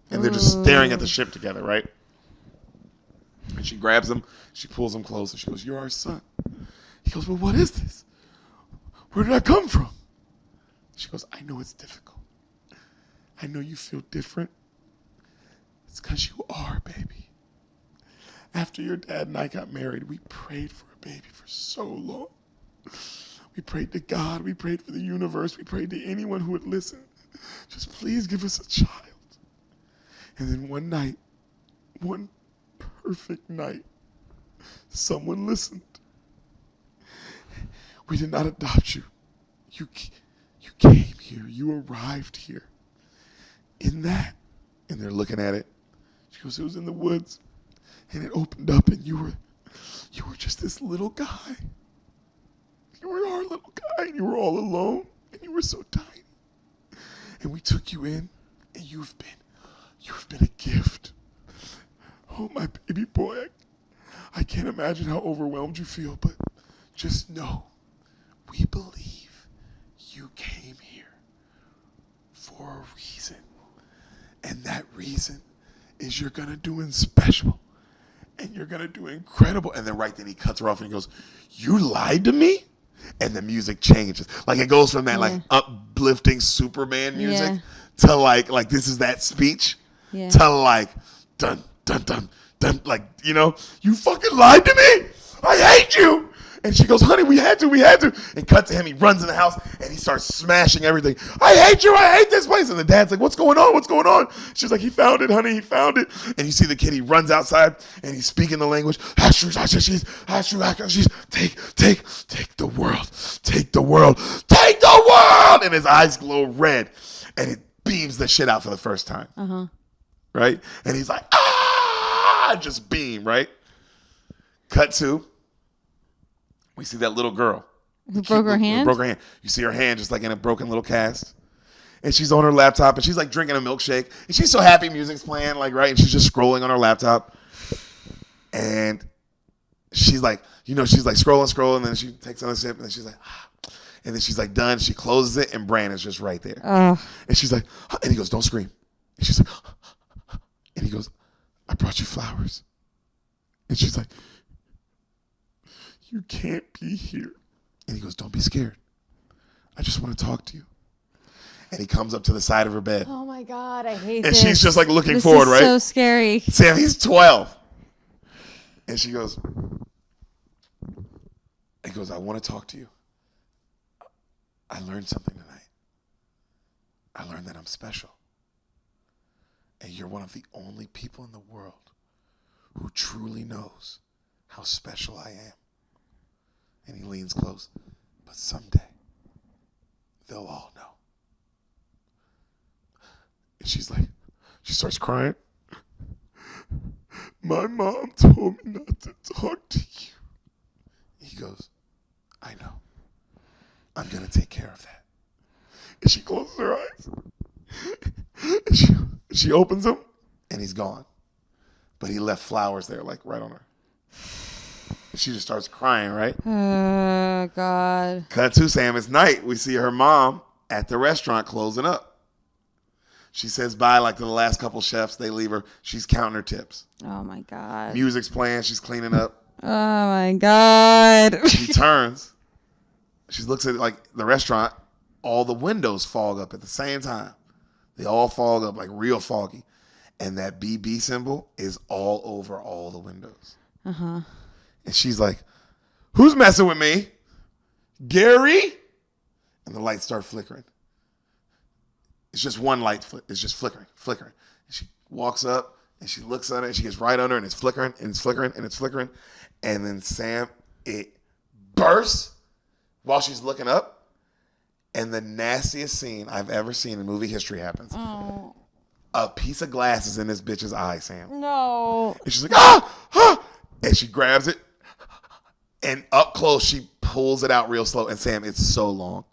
And they're just staring at the ship together, right? And she grabs him. She pulls him close. And she goes, you're our son. He goes, well, what is this? Where did I come from? She goes, I know it's difficult. I know you feel different. It's because you are, baby. After your dad and I got married, we prayed for a baby for so long. We prayed to God. We prayed for the universe. We prayed to anyone who would listen. Just please give us a child. And then one night, one perfect night, someone listened. We did not adopt you. You came here. You arrived here. In that, and they're looking at it. She goes, it was in the woods, and it opened up, and you were just this little guy. You were our little guy, and you were all alone, and you were so tiny. And we took you in, and you've been a gift. Oh, my baby boy, I can't imagine how overwhelmed you feel, but just know, we believe you came here for a reason. And that reason is you're going to do special. And you're going to do incredible. And then right then he cuts her off and he goes, you lied to me? And the music changes. Like, it goes from that like uplifting Superman music to like this is that speech to like dun dun dun dun, like, you know, you fucking lied to me. I hate you. And she goes, honey, we had to. And cut to him. He runs in the house and he starts smashing everything. I hate you. I hate this place. And the dad's like, what's going on? She's like, he found it, honey. He found it. And you see the kid, he runs outside and he's speaking the language. Take the world. Take the world. And his eyes glow red. And it beams the shit out for the first time. Uh-huh. Right? And he's like, just beam, right? Cut to, we see that little girl. Who broke her hand? You see her hand just like in a broken little cast. And she's on her laptop and she's like drinking a milkshake. And she's so happy music's playing, like, right? And she's just scrolling on her laptop. And she's like, she's like scrolling. And then she takes another sip and then she's like, And then she's like done. She closes it and Brandon's just right there. And she's like, and he goes, don't scream. And she's like, and he goes, I brought you flowers. And she's like, you can't be here. And he goes, don't be scared. I just want to talk to you. And he comes up to the side of her bed. Oh my God, I hate this. And she's just like looking forward, right? So scary. Sam, he's 12. And she goes, I want to talk to you. I learned something tonight. I learned that I'm special. And you're one of the only people in the world who truly knows how special I am. And he leans close. But someday, they'll all know. And she's like, she starts crying. My mom told me not to talk to you. He goes, I know. I'm going to take care of that. And she closes her eyes. And she opens them, and he's gone. But he left flowers there, like right on her. And she just starts crying, right? Oh, God. Cut to Sam. It's night. We see her mom at the restaurant closing up. She says bye like to the last couple chefs. They leave her. She's counting her tips. Oh, my God. Music's playing. She's cleaning up. Oh, my God. She turns. She looks at like the restaurant. All the windows fog up at the same time. They all fog up, like real foggy. And that BB symbol is all over all the windows. Uh-huh. And she's like, who's messing with me? Gary? And the lights start flickering. It's just one light. It's just flickering. And she walks up and she looks at it and she gets right under and it's flickering and it's flickering and it's flickering. And then Sam, it bursts while she's looking up. And the nastiest scene I've ever seen in movie history happens. Oh. A piece of glass is in this bitch's eye, Sam. No. And she's like, ah! And she grabs it. And up close, she pulls it out real slow. And Sam, it's so long.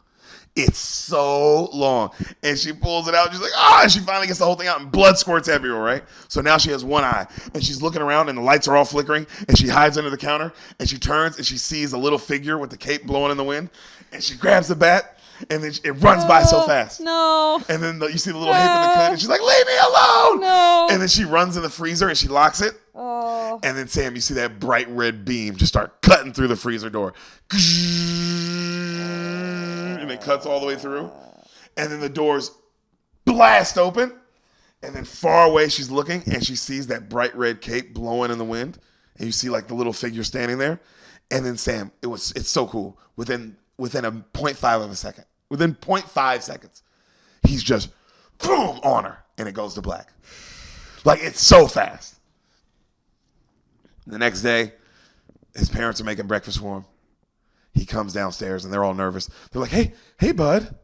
It's so long. And she pulls it out. And she's like, ah! And she finally gets the whole thing out. And blood squirts everywhere, right? So now she has one eye. And she's looking around and the lights are all flickering. And she hides under the counter. And she turns and she sees a little figure with the cape blowing in the wind. And she grabs the bat. And then it runs by so fast. No. And then you see the little hip in the cut. And she's like, leave me alone. No. And then she runs in the freezer and she locks it. Oh. And then, Sam, you see that bright red beam just start cutting through the freezer door. And it cuts all the way through. And then the doors blast open. And then far away, she's looking and she sees that bright red cape blowing in the wind. And you see like the little figure standing there. And then, Sam, it's so cool. Within a 0.5 of a second. Within 0.5 seconds, he's just boom on her, and it goes to black. Like, it's so fast. The next day, his parents are making breakfast for him. He comes downstairs, and they're all nervous. They're like, hey, bud,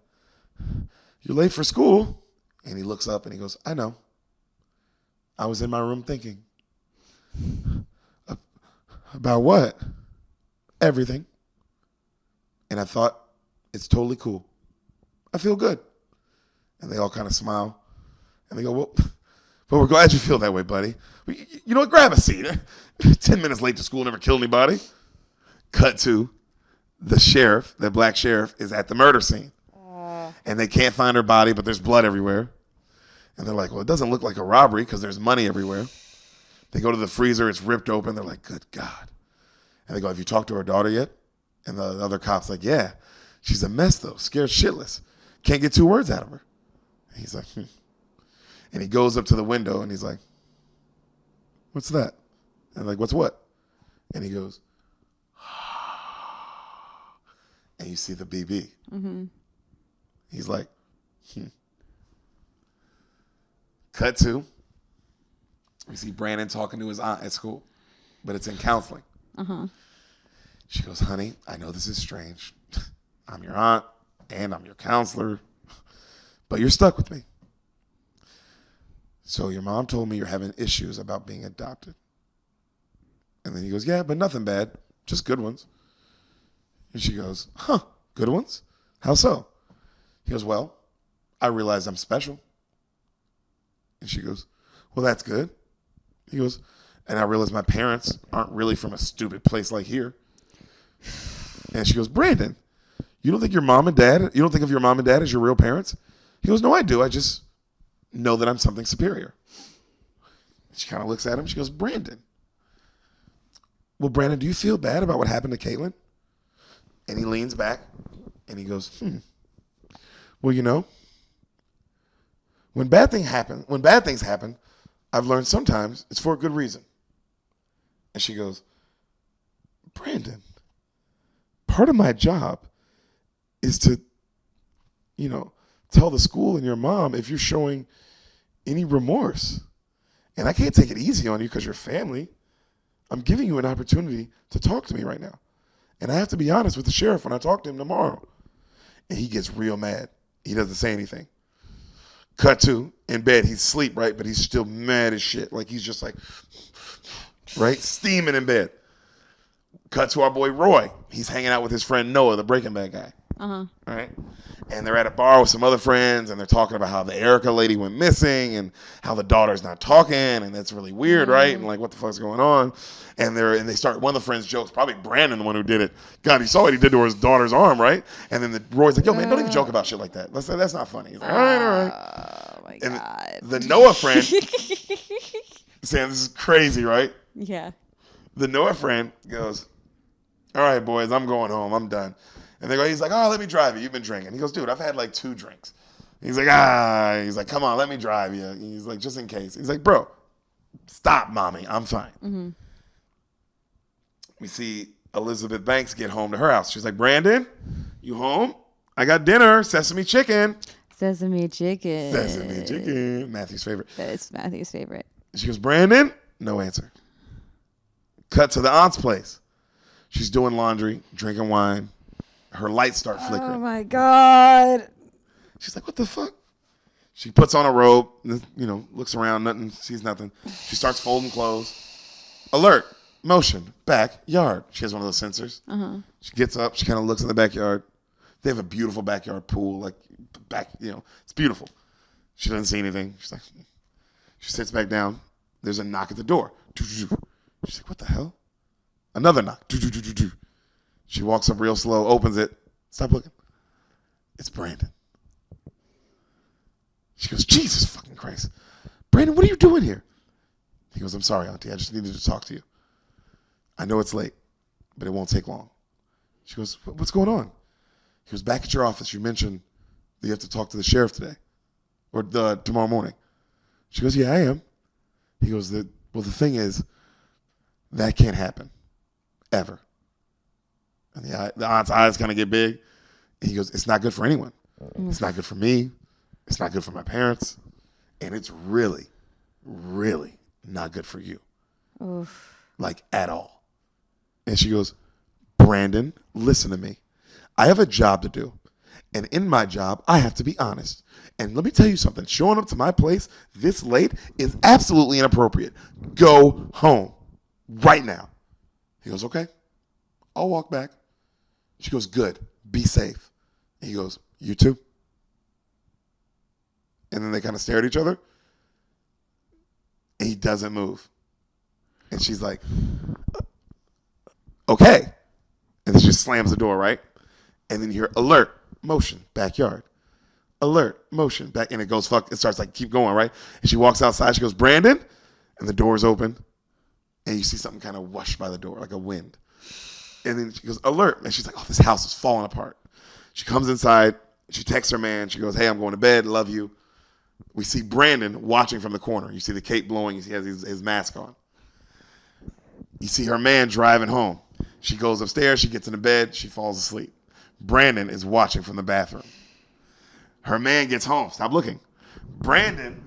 you're late for school. And he looks up, and he goes, I know. I was in my room thinking. About what? Everything. And I thought, it's totally cool. I feel good. And they all kind of smile. And they go, well, we're glad you feel that way, buddy. You know what? Grab a seat. 10 minutes late to school never killed anybody. Cut to the sheriff, the black sheriff, is at the murder scene. And they can't find her body, but there's blood everywhere. And they're like, well, it doesn't look like a robbery because there's money everywhere. They go to the freezer. It's ripped open. They're like, good God. And they go, have you talked to her daughter yet? And the other cop's like, yeah. She's a mess, though. Scared shitless. Can't get 2 words out of her. And he's like, And he goes up to the window, and he's like, what's that? And I'm like, what's what? And he goes, and you see the BB. Mm-hmm. He's like, Cut to, we see Brandon talking to his aunt at school, but it's in counseling. Uh-huh. She goes, honey, I know this is strange. I'm your aunt and I'm your counselor, but you're stuck with me. So your mom told me you're having issues about being adopted. And then he goes, yeah, but nothing bad, just good ones. And she goes, huh, good ones? How so? He goes, well, I realize I'm special. And she goes, well, that's good. He goes, and I realize my parents aren't really from a stupid place like here. And she goes, Brandon, you don't think of your mom and dad as your real parents? He goes, no, I do. I just know that I'm something superior. She kind of looks at him. She goes, Brandon, do you feel bad about what happened to Caitlin? And he leans back and he goes, well, you know, when bad things happen, I've learned sometimes it's for a good reason. And she goes, Brandon, part of my job is to, you know, tell the school and your mom if you're showing any remorse. And I can't take it easy on you because you're family. I'm giving you an opportunity to talk to me right now. And I have to be honest with the sheriff when I talk to him tomorrow. And he gets real mad. He doesn't say anything. Cut to, in bed, he's asleep, right? But he's still mad as shit. Like he's just like, right? Steaming in bed. Cut to our boy Roy. He's hanging out with his friend Noah, the Breaking Bad guy. Uh-huh. Right? And they're at a bar with some other friends, and they're talking about how the Erica lady went missing and how the daughter's not talking, and that's really weird, right? And like, what the fuck's going on? And they start, one of the friends jokes, probably Brandon, the one who did it. God, he saw what he did to his daughter's arm, right? And then Roy's like, yo, man, don't even joke about shit like that. That's not funny. He's like, all right. Oh, my God. The Noah friend, Sam, this is crazy, right? Yeah. The Noah friend goes, all right, boys, I'm going home. I'm done. And he's like, oh, let me drive you. You've been drinking. He goes, dude, I've had like 2 drinks. He's like, He's like, come on, let me drive you. He's like, just in case. He's like, bro, stop, mommy. I'm fine. Mm-hmm. We see Elizabeth Banks get home to her house. She's like, Brandon, you home? I got dinner. Sesame chicken. Sesame chicken. Sesame chicken. Matthew's favorite. That is Matthew's favorite. She goes, Brandon? No answer. Cut to the aunt's place. She's doing laundry, drinking wine. Her lights start flickering. Oh, my God. She's like, what the fuck? She puts on a robe, you know, looks around, nothing, sees nothing. She starts folding clothes. Alert, motion, backyard. She has one of those sensors. Uh-huh. She gets up, she kind of looks in the backyard. They have a beautiful backyard pool, like, it's beautiful. She doesn't see anything. She's like, she sits back down. There's a knock at the door. She's like, what the hell? Another knock. She walks up real slow, opens it. Stop looking. It's Brandon. She goes, Jesus fucking Christ. Brandon, what are you doing here? He goes, I'm sorry, Auntie. I just needed to talk to you. I know it's late, but it won't take long. She goes, what's going on? He goes, back at your office, you mentioned that you have to talk to the sheriff today or tomorrow morning. She goes, yeah, I am. He goes, the thing is, that can't happen. Ever. And the aunt's eyes kind of get big. And he goes, it's not good for anyone. It's not good for me. It's not good for my parents. And it's really, really not good for you. Oof. Like, at all. And she goes, Brandon, listen to me. I have a job to do. And in my job, I have to be honest. And let me tell you something. Showing up to my place this late is absolutely inappropriate. Go home right now. He goes, okay, I'll walk back. She goes, good, be safe. And he goes, you too. And then they kind of stare at each other. And he doesn't move. And she's like, okay. And then she just slams the door, right? And then you hear alert, motion, backyard. Alert, motion, back. And it goes, it starts like, keep going, right? And she walks outside. She goes, Brandon. And the door's open. And you see something kind of whoosh by the door, like a wind. And then she goes, alert. And she's like, oh, this house is falling apart. She comes inside. She texts her man. She goes, hey, I'm going to bed. Love you. We see Brandon watching from the corner. You see the cape blowing. He has his mask on. You see her man driving home. She goes upstairs. She gets into bed. She falls asleep. Brandon is watching from the bathroom. Her man gets home. Stop looking. Brandon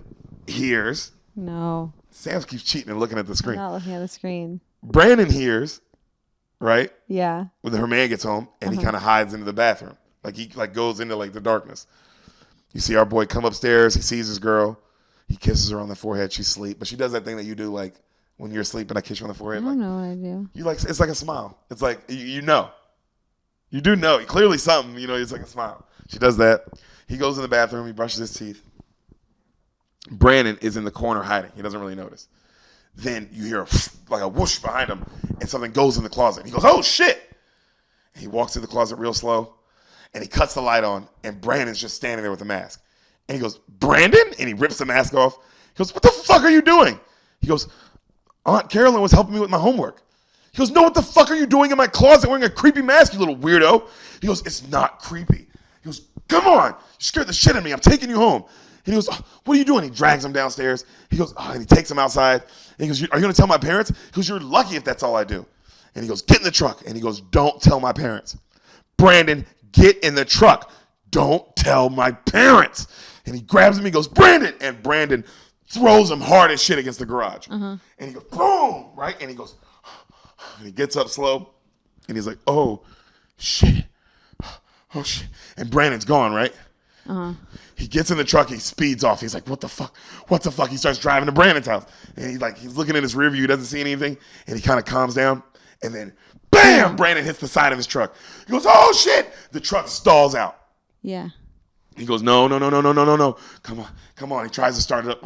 hears. No. Sam keeps cheating and looking at the screen. I'm not looking at the screen. Brandon hears, right? Yeah. When her man gets home and he kind of hides into the bathroom. Like he goes into like the darkness. You see our boy come upstairs. He sees his girl. He kisses her on the forehead. She's asleep. But she does that thing that you do like when you're asleep and I kiss you on the forehead. I don't know what I do. You like, it's like a smile. It's like, you know. You do know. Clearly something, it's like a smile. She does that. He goes in the bathroom. He brushes his teeth. Brandon is in the corner hiding. He doesn't really notice. Then you hear like a whoosh behind him and something goes in the closet. He goes, oh, shit. And he walks to the closet real slow and he cuts the light on and Brandon's just standing there with a mask. And he goes, Brandon? And he rips the mask off. He goes, what the fuck are you doing? He goes, Aunt Carolyn was helping me with my homework. He goes, no, what the fuck are you doing in my closet wearing a creepy mask, you little weirdo? He goes, it's not creepy. He goes, come on. You scared the shit out of me. I'm taking you home. And he goes, oh, what are you doing? He drags him downstairs. He goes, and he takes him outside. And he goes, are you going to tell my parents? He goes, you're lucky if that's all I do. And he goes, get in the truck. And he goes, don't tell my parents. Brandon, get in the truck. Don't tell my parents. And he grabs him. He goes, Brandon. And Brandon throws him hard as shit against the garage. And he goes, boom, right? And he goes, and he gets up slow. And he's like, oh, shit. Oh, shit. And Brandon's gone, right? He gets in the truck. He speeds off. He's like, what the fuck? What the fuck? He starts driving to Brandon's house. And he's looking in his rear view. He doesn't see anything. And he kind of calms down. And then, bam, Brandon hits the side of his truck. He goes, oh, shit. The truck stalls out. Yeah. He goes, no. Come on. He tries to start it up.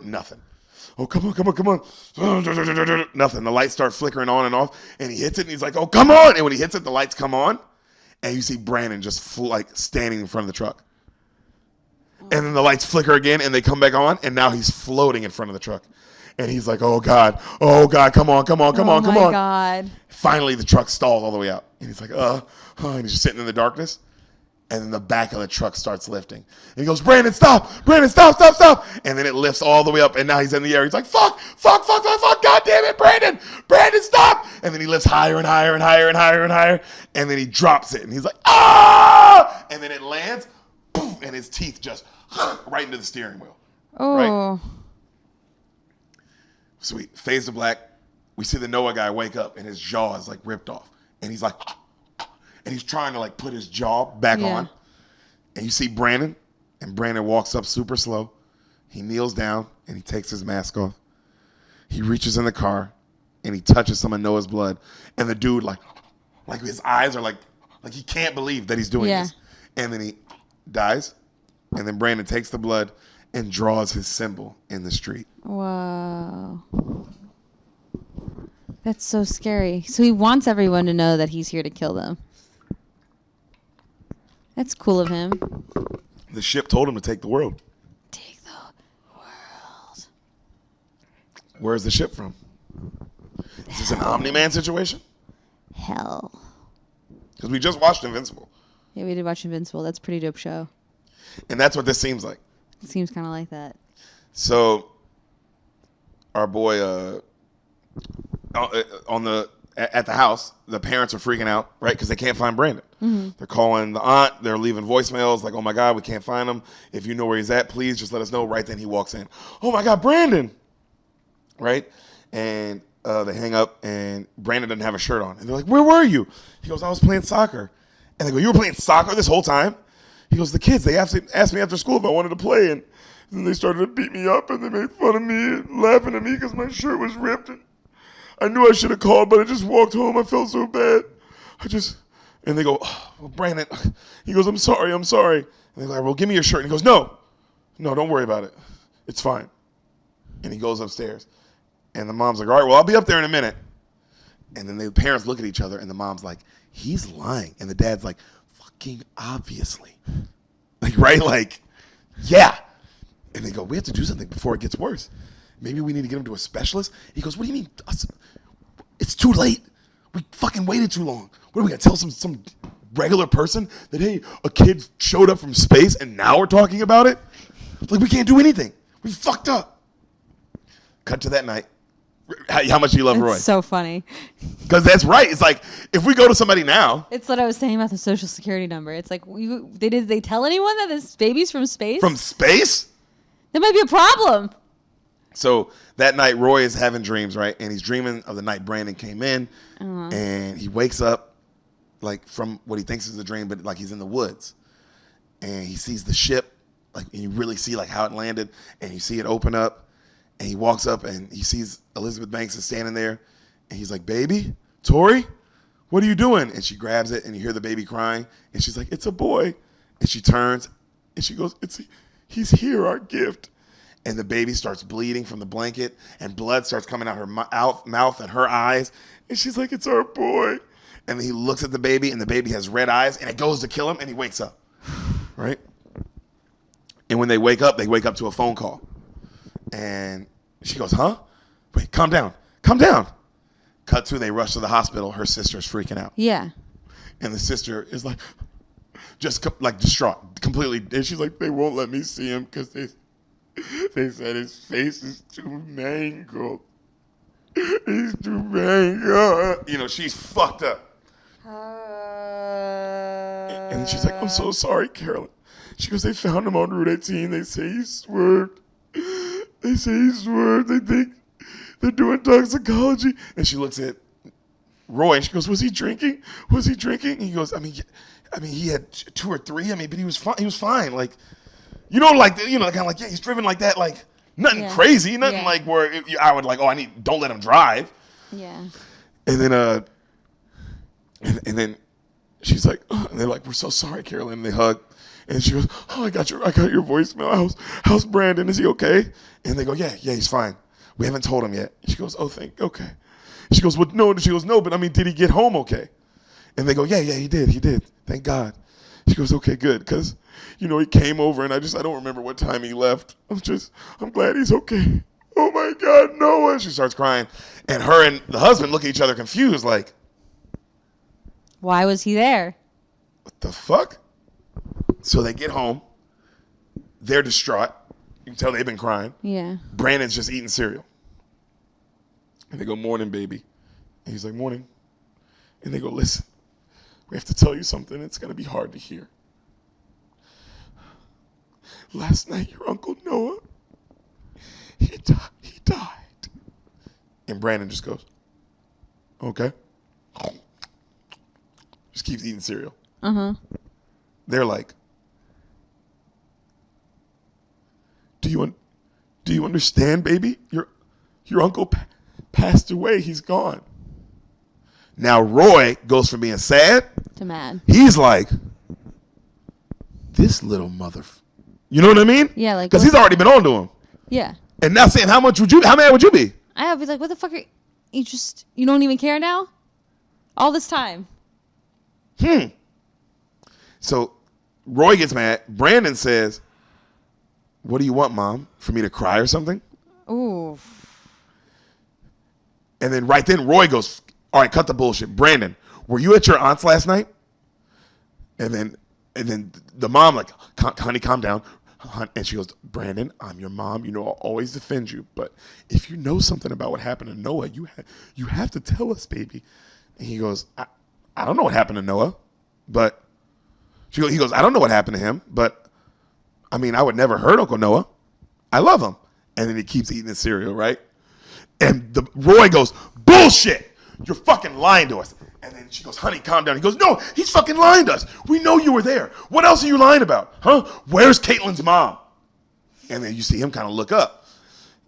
Nothing. Oh, come on. Nothing. The lights start flickering on and off. And he hits it and he's like, oh, come on. And when he hits it, the lights come on. And you see Brandon just standing in front of the truck. And then the lights flicker again and they come back on. And now he's floating in front of the truck. And he's like, oh, God, come on. Oh, my God. Finally, the truck stalls all the way out. And he's like, and he's just sitting in the darkness. And then the back of the truck starts lifting. And he goes, Brandon, stop. And then it lifts all the way up. And now he's in the air. He's like, fuck. God damn it, Brandon, stop. And then he lifts higher and higher and higher and higher and higher. And then he drops it. And he's like, ah! And then it lands. Boom, and his teeth just right into the steering wheel. Oh. Right? Sweet. Fades to black. We see the Noah guy wake up and his jaw is like ripped off. And he's like, and he's trying to like put his jaw back on. And you see Brandon, and Brandon walks up super slow. He kneels down and he takes his mask off. He reaches in the car and he touches some of Noah's blood. And the dude like his eyes are like he can't believe that he's doing this. And then he dies. And then Brandon takes the blood and draws his symbol in the street. Wow. That's so scary. So he wants everyone to know that he's here to kill them. That's cool of him. The ship told him to take the world. Take the world. Where's the ship from? Is this an Omni-Man situation? Hell. Because we just watched Invincible. Yeah, we did watch Invincible. That's a pretty dope show. And that's what this seems like. It seems kind of like that. So, our boy, at the house, the parents are freaking out, right? Because they can't find Brandon. They're calling the aunt. They're leaving voicemails like, oh, my God, we can't find him. If you know where he's at, please just let us know. Right then he walks in. Oh, my God, Brandon. Right? And they hang up, and Brandon doesn't have a shirt on. And they're like, where were you? He goes, I was playing soccer. And they go, you were playing soccer this whole time? He goes, the kids, they asked me after school if I wanted to play. And then they started to beat me up, and they made fun of me and laughing at me because my shirt was ripped. And I knew I should have called, but I just walked home. I felt so bad. And they go, oh, well, Brandon. He goes, I'm sorry. And they're like, well, give me your shirt. And he goes, no, don't worry about it. It's fine. And he goes upstairs. And the mom's like, all right, well, I'll be up there in a minute. And then the parents look at each other, and the mom's like, he's lying. And the dad's like, fucking obviously. Like, right? Like, yeah. And they go, we have to do something before it gets worse. Maybe we need to get him to a specialist. He goes, what do you mean? It's too late. We fucking waited too long. What are we going to tell some regular person that, hey, a kid showed up from space and now we're talking about it? Like, we can't do anything. We fucked up. Cut to that night. How much do you love Roy? It's so funny. Because that's right. It's like, if we go to somebody now. It's what I was saying about the social security number. It's like, did they tell anyone that this baby's from space? From space? There might be a problem. So that night, Roy is having dreams, right? And he's dreaming of the night Brandon came in. And he wakes up, like, from what he thinks is a dream, but, like, he's in the woods. And he sees the ship, like, and you really see, like, how it landed. And you see it open up. And he walks up and he sees Elizabeth Banks is standing there. And he's like, baby, Tori, what are you doing? And she grabs it and you hear the baby crying. And she's like, it's a boy. And she turns and she goes, he's here, our gift. And the baby starts bleeding from the blanket and blood starts coming out her mouth and her eyes. And she's like, it's our boy. And then he looks at the baby and the baby has red eyes and it goes to kill him and he wakes up. Right? And when they wake up to a phone call. And she goes, huh? Wait, calm down. Calm down. Cut to, they rush to the hospital. Her sister's freaking out. Yeah. And the sister is like, just like distraught, completely. And she's like, they won't let me see him because they said his face is too mangled. He's too mangled. You know, she's fucked up. And she's like, I'm so sorry, Carolyn. She goes, they found him on Route 18. They say he swerved. They think they're doing toxicology. And she looks at Roy and she goes, was he drinking? And he goes, I mean, he had 2 or 3. I mean, but he was fine. He was fine. Like, kind of like, yeah, he's driven like that. Like, nothing crazy. Nothing like where I would like, don't let him drive. Yeah. And then, and then she's like, oh, and they're like, we're so sorry, Carolyn. And they hug. And she goes, oh, I got your voicemail. How's Brandon? Is he okay? And they go, yeah, he's fine. We haven't told him yet. She goes, okay. She goes, well, no. She goes, no, but I mean, did he get home okay? And they go, yeah, he did. Thank God. She goes, okay, good. Because, he came over and I don't remember what time he left. I'm glad he's okay. Oh my God, Noah. She starts crying. And her and the husband look at each other confused, like, why was he there? What the fuck? So they get home. They're distraught. You can tell they've been crying. Yeah. Brandon's just eating cereal. And they go, morning, baby. And he's like, morning. And they go, listen, we have to tell you something. It's going to be hard to hear. Last night, your Uncle Noah, he died. And Brandon just goes, okay. Just keeps eating cereal. Uh-huh. They're like, do you understand, baby? Your uncle passed away. He's gone. Now Roy goes from being sad to mad. He's like, this little mother. You know what I mean? Yeah, like because he's already been on to him. Yeah. And now saying, how mad would you be? I would be like, what the fuck? You don't even care now? All this time. So Roy gets mad. Brandon says, what do you want, Mom? For me to cry or something? Ooh. And then right then Roy goes, all right, cut the bullshit. Brandon, were you at your aunt's last night? And then the mom like, honey, calm down. And she goes, Brandon, I'm your mom. I'll always defend you. But if you know something about what happened to Noah, you have to tell us, baby. And he goes, I don't know what happened to Noah. But he goes, I don't know what happened to him. But, I mean, I would never hurt Uncle Noah. I love him. And then he keeps eating his cereal, right? And Roy goes, bullshit. You're fucking lying to us. And then she goes, honey, calm down. He goes, no, he's fucking lying to us. We know you were there. What else are you lying about? Huh? Where's Caitlin's mom? And then you see him kind of look up.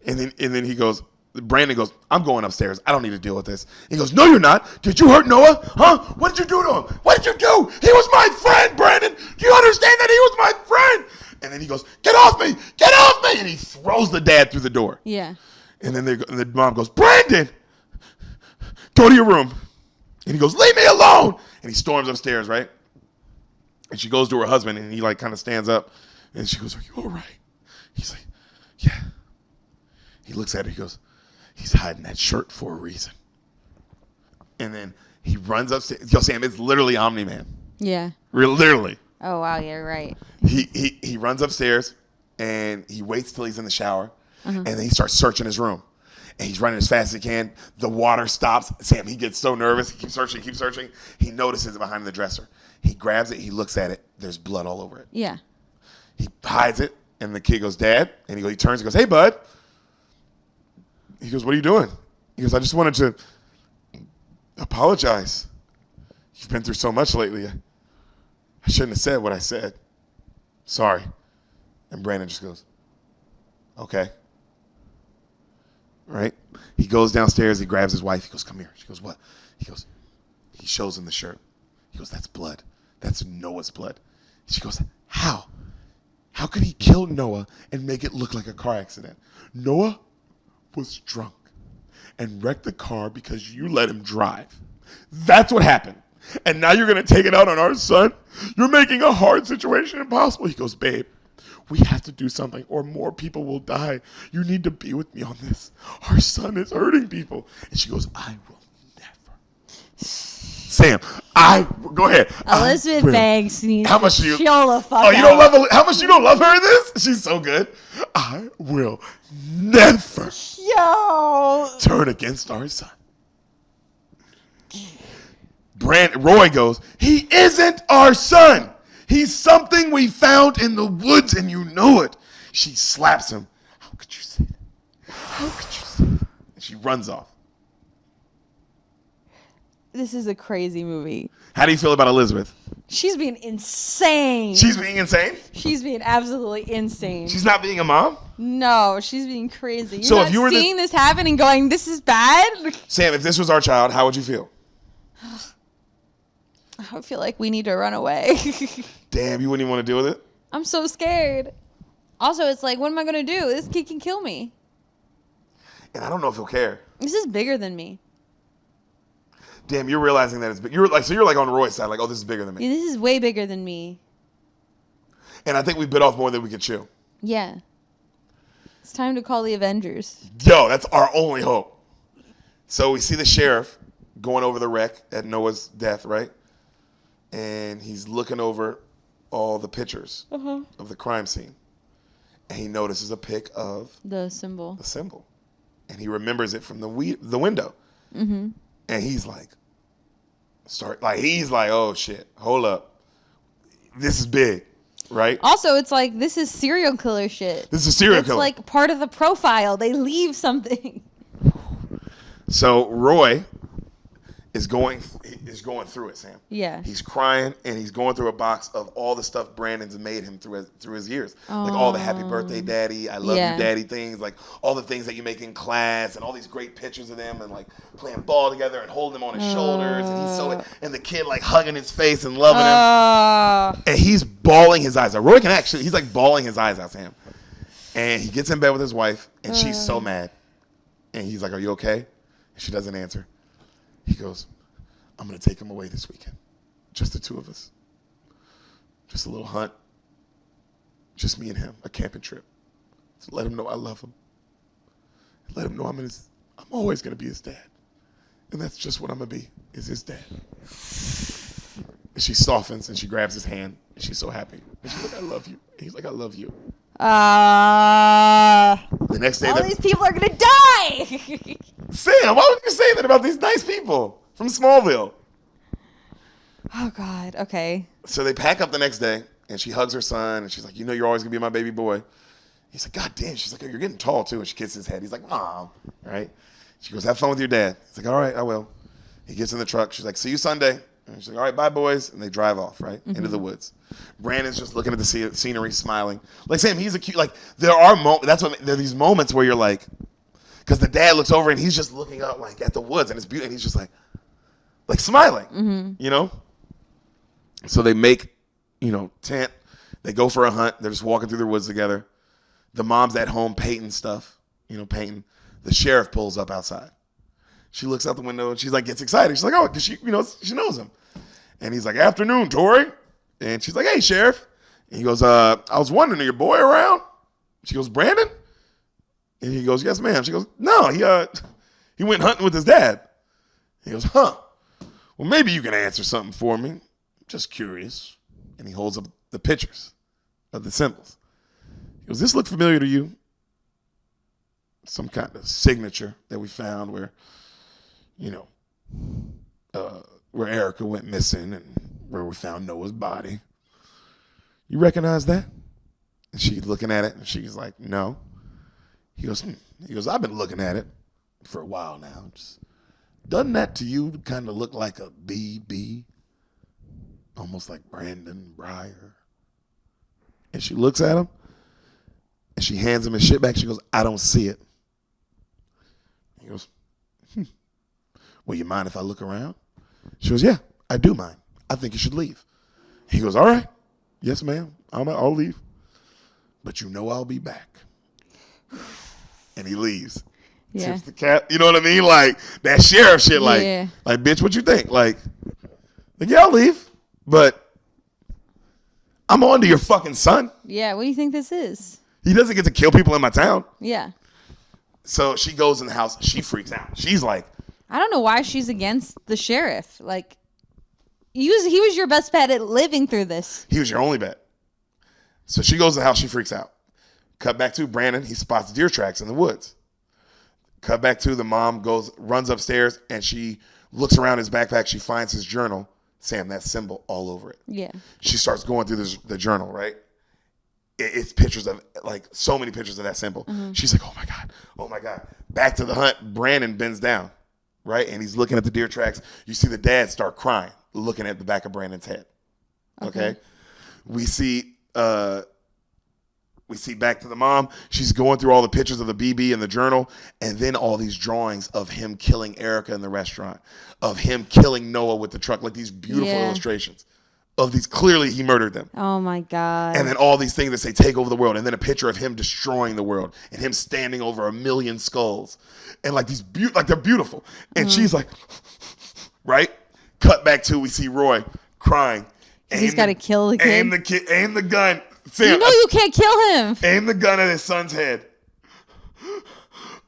And then he goes, Brandon goes, I'm going upstairs. I don't need to deal with this. He goes, no, you're not. Did you hurt Noah? Huh? What did you do to him? What did you do? He was my friend, Brandon. Do you understand that he was my friend? And then he goes, get off me. Get off me. And he throws the dad through the door. Yeah. And then the mom goes, Brandon, go to your room. And he goes, leave me alone. And he storms upstairs, right? And she goes to her husband, and he like kind of stands up. And she goes, are you all right? He's like, yeah. He looks at her. He goes, he's hiding that shirt for a reason. And then he runs upstairs. Yo, Sam, it's literally Omni-Man. Yeah. Literally. Oh, wow. Yeah, right. He runs upstairs, and he waits till he's in the shower. And then he starts searching his room. And he's running as fast as he can. The water stops. Sam, he gets so nervous. He keeps searching. He notices it behind the dresser. He grabs it. He looks at it. There's blood all over it. Yeah. He hides it. And the kid goes, Dad. And he turns and goes, hey, bud. He goes, what are you doing? He goes, I just wanted to apologize. You've been through so much lately. I shouldn't have said what I said. Sorry. And Brandon just goes, okay. Right? He goes downstairs. He grabs his wife. He goes, come here. She goes, what? He goes, he shows him the shirt. He goes, that's blood. That's Noah's blood. She goes, how? How could he kill Noah and make it look like a car accident? Noah was drunk and wrecked the car because you let him drive. That's what happened. And now you're going to take it out on our son? You're making a hard situation impossible. He goes, babe, we have to do something or more people will die. You need to be with me on this. Our son is hurting people. And she goes, I will never. Sam, go ahead. Elizabeth Banks needs how much do you? Chill the fuck you don't love? How much you don't love her in this? She's so good. I will never turn against our son. Roy goes, he isn't our son. He's something we found in the woods and you know it. She slaps him. How could you say that? How could you say that? And she runs off. This is a crazy movie. How do you feel about Elizabeth? She's being insane. She's being insane? She's being absolutely insane. She's not being a mom? No, she's being crazy. You're so not if you were seeing this happen and going, this is bad? Sam, if this was our child, how would you feel? I feel like we need to run away. Damn, you wouldn't even want to deal with it? I'm so scared. Also, it's like, what am I going to do? This kid can kill me. And I don't know if he'll care. This is bigger than me. Damn, you're realizing that it's big. You're like on Roy's side, like, oh, this is bigger than me. Yeah, this is way bigger than me. And I think we bit off more than we could chew. Yeah. It's time to call the Avengers. Yo, that's our only hope. So we see the sheriff going over the wreck at Noah's death, right? And he's looking over all the pictures of the crime scene. And he notices a pic of the symbol. And he remembers it from the window. Mm-hmm. And he's like, oh shit, hold up. This is big, right? Also, it's like, this is serial killer shit. This is serial killer. It's like part of the profile. They leave something. So Roy is going through it, Sam. Yeah. He's crying and he's going through a box of all the stuff Brandon's made him through his years. Like all the happy birthday daddy, I love you daddy things, like all the things that you make in class and all these great pictures of them and like playing ball together and holding him on his shoulders and the kid like hugging his face and loving him. And he's bawling his eyes out. Roy he's like bawling his eyes out, Sam. And he gets in bed with his wife and she's so mad. And he's like, are you okay? And she doesn't answer. He goes, I'm going to take him away this weekend. Just the two of us. Just a little hunt. Just me and him. A camping trip. To let him know I love him. Let him know I'm always going to be his dad. And that's just what I'm going to be, is his dad. And she softens and she grabs his hand. And she's so happy. And she's like, I love you. And he's like, I love you. The next day, all these people are going to die. Sam, why would you say that about these nice people from Smallville? Oh, God. Okay. So they pack up the next day, and she hugs her son, and she's like, you know you're always going to be my baby boy. He's like, God damn. She's like, oh, you're getting tall, too. And she kisses his head. He's like, Mom. Right? She goes, have fun with your dad. He's like, all right, I will. He gets in the truck. She's like, see you Sunday. And she's like, all right, bye, boys. And they drive off, right? Mm-hmm. Into the woods. Brandon's just looking at the scenery, smiling. Like, Sam, he's a cute, like, there are these moments where you're like, because the dad looks over and he's just looking up like at the woods and it's beautiful. And he's just like smiling, you know? So they make, tent. They go for a hunt. They're just walking through the woods together. The mom's at home painting stuff, painting. The sheriff pulls up outside. She looks out the window and she's like, gets excited. She's like, oh, because she knows him. And he's like, afternoon, Tori. And she's like, hey, Sheriff. And he goes, I was wondering, are your boy around? She goes, Brandon? And he goes, yes, ma'am. She goes, no, he went hunting with his dad. He goes, huh. Well, maybe you can answer something for me. I'm just curious. And he holds up the pictures of the symbols. He goes, this look familiar to you? some kind of signature that we found where, where Erica went missing and where we found Noah's body. You recognize that? And she's looking at it and she's like, no. He goes, I've been looking at it for a while now. Doesn't that to you kind of look like a BB? Almost like Brandon Breyer. And she looks at him and she hands him his shit back. She goes, I don't see it. He goes, well, you mind if I look around? She goes, yeah, I do mind. I think you should leave. He goes, all right. Yes, ma'am. I'll leave. But I'll be back. And he leaves. Yeah. Tips the cap. You know what I mean? Like that sheriff shit. Like, bitch, what you think? Like, yeah, I'll leave. But I'm on to your fucking son. Yeah, what do you think this is? He doesn't get to kill people in my town. Yeah. So she goes in the house. She freaks out. She's like, I don't know why she's against the sheriff. Like, he was your best bet at living through this. He was your only bet. So she goes to the house. She freaks out. Cut back to Brandon. He spots deer tracks in the woods. Cut back to the mom runs upstairs, and she looks around his backpack. She finds his journal. Sam, that symbol all over it. Yeah. She starts going through the journal, right? It's pictures of, like, so many pictures of that symbol. Mm-hmm. She's like, oh my God. Back to the hunt. Brandon bends down, right? And he's looking at the deer tracks. You see the dad start crying, looking at the back of Brandon's head. Okay? We see back to the mom. She's going through all the pictures of the BB in the journal, and then all these drawings of him killing Erica in the restaurant, of him killing Noah with the truck, like these beautiful illustrations of these. Clearly, he murdered them. Oh my God. And then all these things that say take over the world, and then a picture of him destroying the world and him standing over 1,000,000 skulls, and like these they're beautiful. And she's like, right? Cut back to, we see Roy crying. He's got to kill the kid. Aim the gun. Sam, you can't kill him. Aim the gun at his son's head.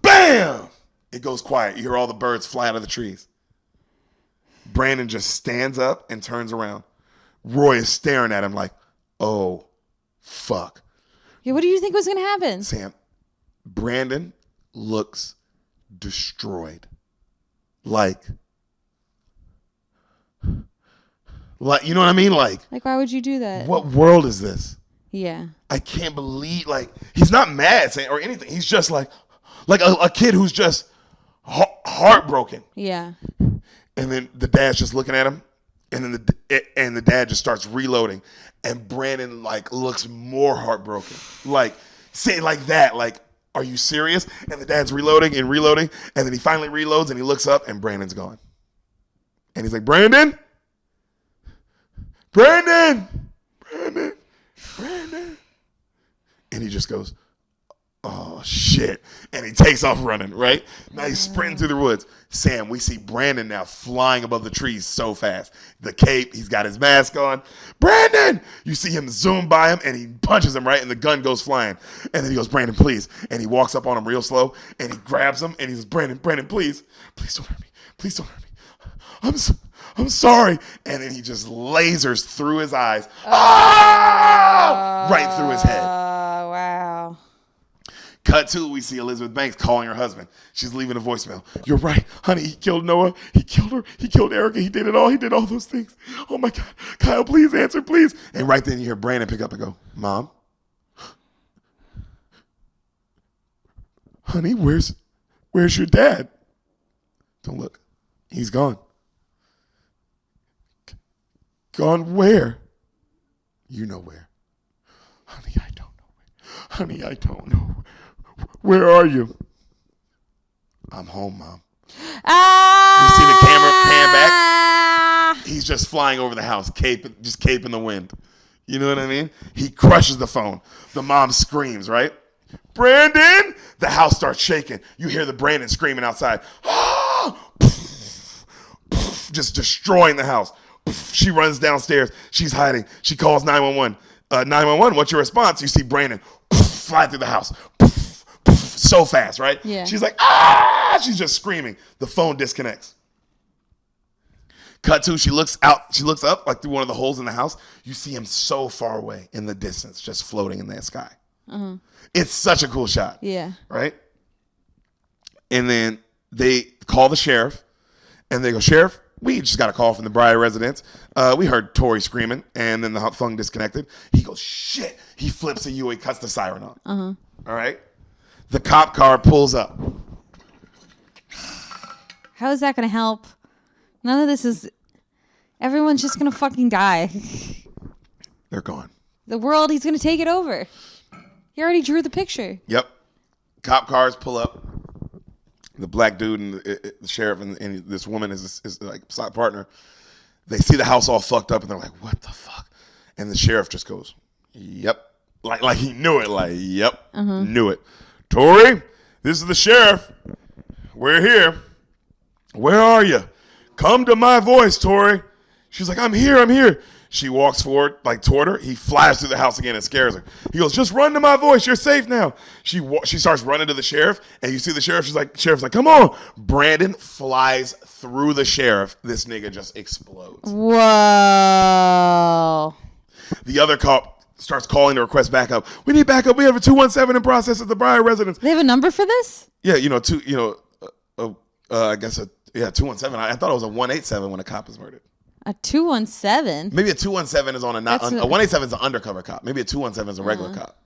Bam! It goes quiet. You hear all the birds fly out of the trees. Brandon just stands up and turns around. Roy is staring at him like, oh, fuck. Yeah, what do you think was going to happen? Sam, Brandon looks destroyed. Like, you know what I mean? Like, why would you do that? What world is this? Yeah. I can't believe, like, he's not mad or anything. He's just like a kid who's just heartbroken. Yeah. And then the dad's just looking at him, and then the dad just starts reloading, and Brandon like looks more heartbroken, like say like that, like, are you serious? And the dad's reloading, and then he finally reloads, and he looks up, and Brandon's gone, and he's like, Brandon. And he just goes, oh, shit. And he takes off running, right? Now he's sprinting through the woods. Sam, we see Brandon now flying above the trees so fast. The cape, he's got his mask on. Brandon! You see him zoom by him, and he punches him, right? And the gun goes flying. And then he goes, Brandon, please. And he walks up on him real slow, and he grabs him, and he says, Brandon, please. Please don't hurt me. Please don't hurt me. I'm sorry. And then he just lasers through his eyes. Right through his head. Wow. Cut to, we see Elizabeth Banks calling her husband. She's leaving a voicemail. You're right, honey. He killed Noah. He killed her. He killed Erica. He did it all. He did all those things. Oh, my God. Kyle, please answer, please. And right then you hear Brandon pick up and go, Mom? Honey, where's your dad? Don't look. He's gone. Gone where? You know where. Honey, I don't know where. Honey, I don't know. Where are you? I'm home, Mom. You see the camera pan back? He's just flying over the house, cape in the wind. You know what I mean? He crushes the phone. The mom screams, right? Brandon! The house starts shaking. You hear the Brandon screaming outside. Just destroying the house. She runs downstairs. She's hiding. She calls 911. 911, what's your response? You see Brandon fly through the house. So fast, right? Yeah. She's like, ah! She's just screaming. The phone disconnects. Cut to, she looks up like through one of the holes in the house. You see him so far away in the distance, just floating in that sky. Uh-huh. It's such a cool shot. Yeah. Right? And then they call the sheriff, and they go, Sheriff, we just got a call from the Briar residence. We heard Tori screaming, and then the phone disconnected. He goes, shit. He flips a U. He cuts the siren on. Uh-huh. All right? The cop car pulls up. How is that going to help? None of this is... Everyone's just going to fucking die. They're gone. The world, he's going to take it over. He already drew the picture. Yep. Cop cars pull up. The black dude and the sheriff and this woman is like side partner. They see the house all fucked up and they're like, what the fuck? And the sheriff just goes, yep. Like he knew it. Like, yep. Knew it. Tori, this is the sheriff. We're here. Where are you? Come to my voice, Tori. She's like, I'm here. She walks forward, like toward her. He flies through the house again and scares her. He goes, just run to my voice. You're safe now. She starts running to the sheriff, and you see the sheriff. Sheriff's like, come on. Brandon flies through the sheriff. This nigga just explodes. Whoa. The other cop starts calling to request backup. We need backup. We have a 217 in process at the Briar residence. They have a number for this? Yeah, I guess 217. I thought it was a 187 when a cop is murdered. A 217? Maybe a 217 is on a 187 is an undercover cop. Maybe a 217 is a regular cop.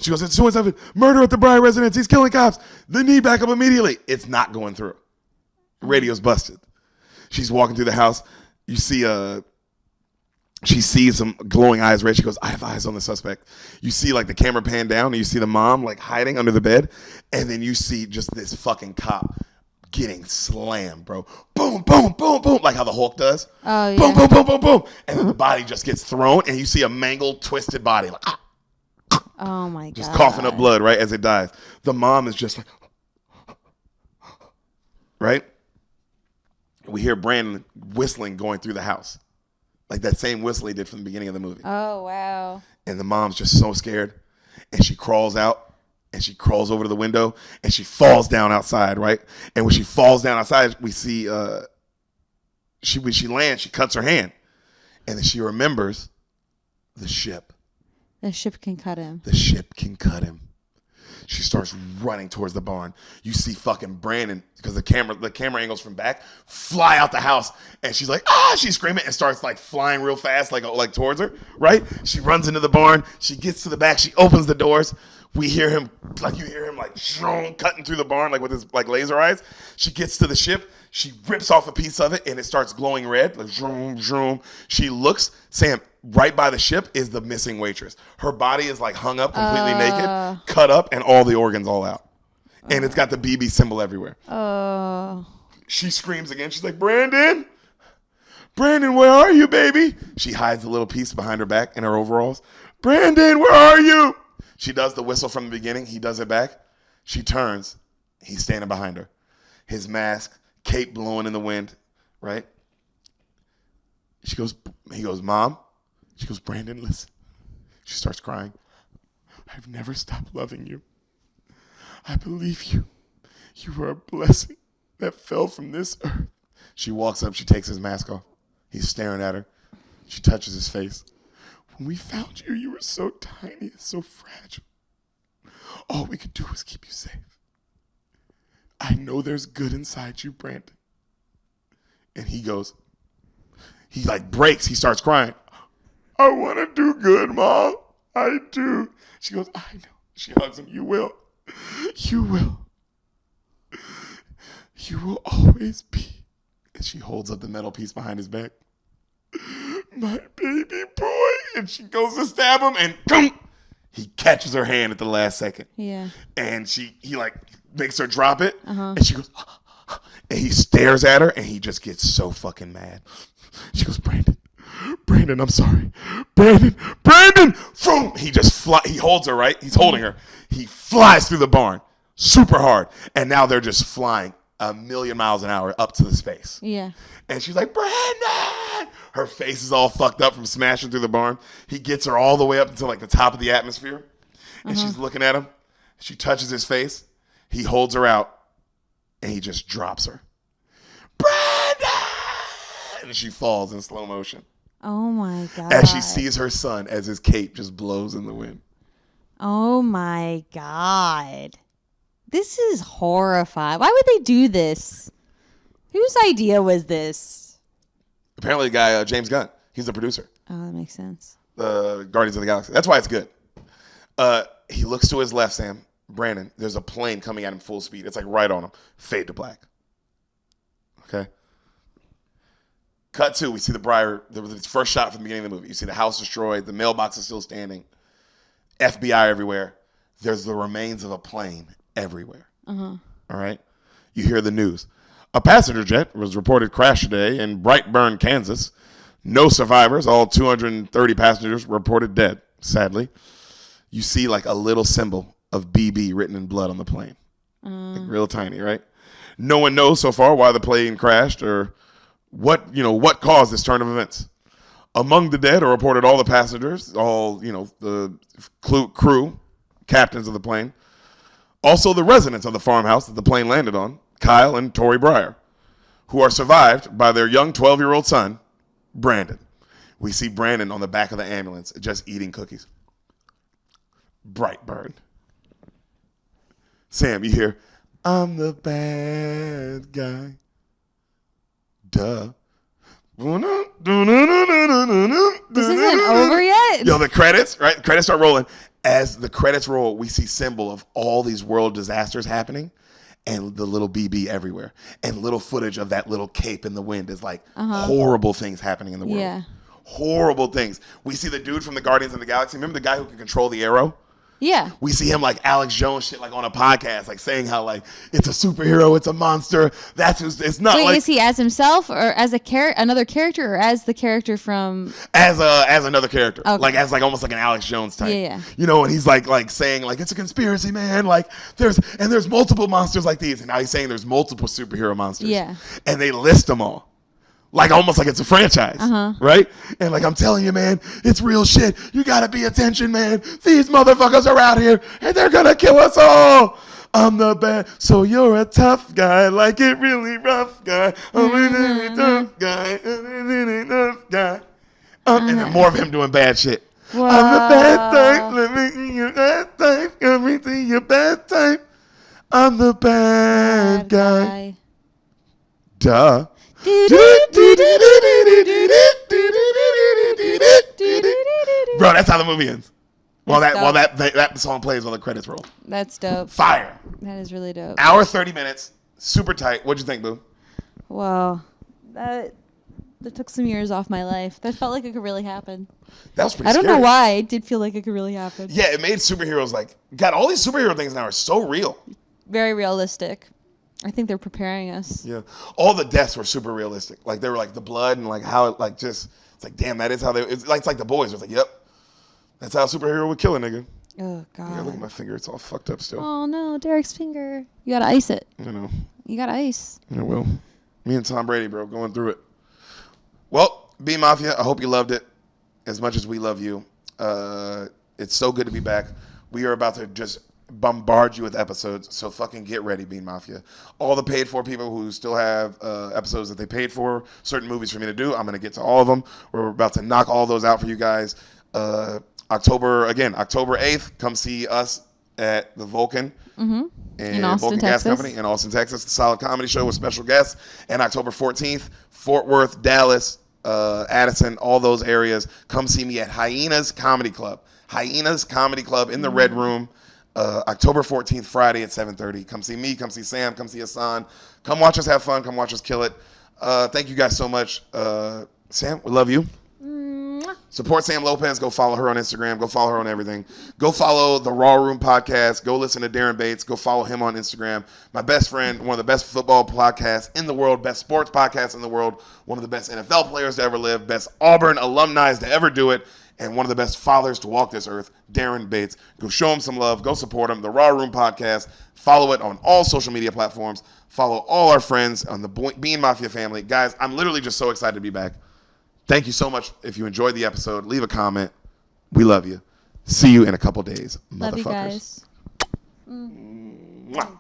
She goes, it's 217, murder at the Briar residence. He's killing cops. They need backup immediately. It's not going through. Radio's busted. She's walking through the house. You see she sees some glowing eyes red. She goes, I have eyes on the suspect. You see like the camera pan down and you see the mom like hiding under the bed. And then you see just this fucking cop getting slammed, bro. Boom, boom, boom, boom. Like how the Hulk does. Oh, yeah. Boom, boom, boom, boom, boom. And then the body just gets thrown and you see a mangled, twisted body. Like, oh, my God. Just coughing up blood, right, as it dies. The mom is just like, right? We hear Brandon whistling going through the house. Like that same whistle he did from the beginning of the movie. Oh, wow. And the mom's just so scared. And she crawls out. And she crawls over to the window and she falls down outside, right? And when she falls down outside, we see when she lands, she cuts her hand. And then she remembers the ship. The ship can cut him. The ship can cut him. She starts running towards the barn. You see fucking Brandon, because the camera angles from back, fly out the house. And she's like, she's screaming and starts like flying real fast, like towards her, right? She runs into the barn. She gets to the back. She opens the doors. We hear him, like you hear him like cutting through the barn, like with his like laser eyes. She gets to the ship. She rips off a piece of it and it starts glowing red. Like zoom, zoom. She looks, Sam, right by the ship is the missing waitress. Her body is like hung up completely naked, cut up, and all the organs all out. And it's got the BB symbol everywhere. She screams again. She's like, Brandon, where are you, baby? She hides a little piece behind her back in her overalls. Brandon, where are you? She does the whistle from the beginning. He does it back. She turns. He's standing behind her. His mask, cape blowing in the wind, right? He goes, Mom. She goes, Brandon, listen. She starts crying. I've never stopped loving you. I believe you. You are a blessing that fell from this earth. She walks up. She takes his mask off. He's staring at her. She touches his face. When we found you, you were so tiny and so fragile. All we could do was keep you safe. I know there's good inside you, Brandon. And he like breaks. He starts crying. I want to do good, Mom. I do. She goes, I know. She hugs him. You will. You will. You will always be. And she holds up the metal piece behind his back. My baby boy. And she goes to stab him and boom, he catches her hand at the last second. Yeah. And he like makes her drop it. And she goes, and he stares at her and he just gets so fucking mad. She goes, Brandon, I'm sorry. Brandon. Boom. He holds her, right? He's holding her. He flies through the barn super hard. And now they're just flying 1,000,000 miles an hour up to the space. Yeah. And she's like, Brandon! Her face is all fucked up from smashing through the barn. He gets her all the way up until like the top of the atmosphere. And she's looking at him. She touches his face. He holds her out. And he just drops her. Brandon! And she falls in slow motion. Oh my God. As she sees her son as his cape just blows in the wind. Oh my God. This is horrifying. Why would they do this? Whose idea was this? Apparently, the guy James Gunn. He's the producer. Oh, that makes sense. Guardians of the Galaxy. That's why it's good. He looks to his left, Sam. Brandon, there's a plane coming at him full speed. It's like right on him. Fade to black. Okay. Cut to, we see the first shot from the beginning of the movie. You see the house destroyed. The mailbox is still standing. FBI everywhere. There's the remains of a plane everywhere. All right. You hear the news. A passenger jet was reported crashed today in Brightburn, Kansas. No survivors. All 230 passengers reported dead, sadly. You see like a little symbol of BB written in blood on the plane. Like real tiny, right? No one knows so far why the plane crashed or what caused this turn of events. Among the dead are reported all the passengers, all, the crew, captains of the plane. Also the residents of the farmhouse that the plane landed on, Kyle and Tori Breyer, who are survived by their young 12-year-old son, Brandon. We see Brandon on the back of the ambulance just eating cookies. Brightburn. Sam, you hear, I'm the bad guy. Duh. This isn't over yet? Yo, the credits, right? The credits start rolling. As the credits roll, we see symbol of all these world disasters happening and the little BB everywhere. And little footage of that little cape in the wind is like horrible things happening in the world. Yeah. Horrible things. We see the dude from the Guardians of the Galaxy. Remember the guy who can control the arrow? Yeah. We see him like Alex Jones shit like on a podcast, like saying how like it's a superhero, it's a monster. That's who's it's not. Wait, like, is he as himself or as another character or as the character from as another character. Okay. Like as like almost like an Alex Jones type. Yeah. And he's like saying like it's a conspiracy, man. Like there's multiple monsters like these. And now he's saying there's multiple superhero monsters. Yeah. And they list them all. Like almost like it's a franchise, right? And like I'm telling you, man, it's real shit. You gotta pay attention, man. These motherfuckers are out here and they're gonna kill us all. I'm the bad, so you're a tough guy, like it really rough guy. I'm a really tough guy, tough guy. And then more of him doing bad shit. Wow. I'm the bad type, let me see your bad type, let me see your bad type. I'm the bad guy. Duh. Bro, that's how the movie ends. While that song plays while the credits roll. That's dope. Fire. That is really dope. Hour 30 minutes, super tight. What'd you think, Boo? Wow, that took some years off my life. That felt like it could really happen. That was pretty. I don't scary. know why it did feel like it could really happen. Yeah, it made superheroes like God. All these superhero things now are so real. Very realistic. I think they're preparing us. Yeah, all the deaths were super realistic. Like they were like the blood and like how it like just it's like damn that is how they it's like the boys. It's like yep, that's how a superhero would kill a nigga. Oh God! Yeah, look at my finger. It's all fucked up still. Oh no, Deric's finger. You gotta ice it. You gotta ice. Yeah, well, me and Tom Brady, bro, going through it. Well, Bean Mafia, I hope you loved it as much as we love you. It's so good to be back. We are about to just bombard you with episodes, so fucking get ready, Bean Mafia. All the paid for people who still have episodes that they paid for, certain movies for me to do, I'm going to get to all of them. We're about to knock all those out for you guys. October 8th, come see us at the Vulcan. In Austin, Vulcan Texas. Gas Company in Austin, Texas. The Solid Comedy Show with special guests. And October 14th, Fort Worth, Dallas, Addison, all those areas. Come see me at Hyenas Comedy Club. Hyenas Comedy Club in the Red Room. October 14th, Friday at 7:30. Come see me, come see Sam, come see Hassan. Come watch us have fun. Come watch us kill it. Thank you guys so much. Sam, we love you. Support Sam Lopez. Go follow her on Instagram. Go follow her on everything. Go follow the Raw Room podcast. Go listen to Darren Bates. Go follow him on Instagram. My best friend, one of the best football podcasts in the world, best sports podcasts in the world, one of the best NFL players to ever live, best Auburn alumni to ever do it, and one of the best fathers to walk this earth, Darren Bates. Go show him some love. Go support him. The Raw Room podcast. Follow it on all social media platforms. Follow all our friends on the Bean Mafia family. Guys, I'm literally just so excited to be back. Thank you so much. If you enjoyed the episode, leave a comment. We love you. See you in a couple days, motherfuckers. Love you guys.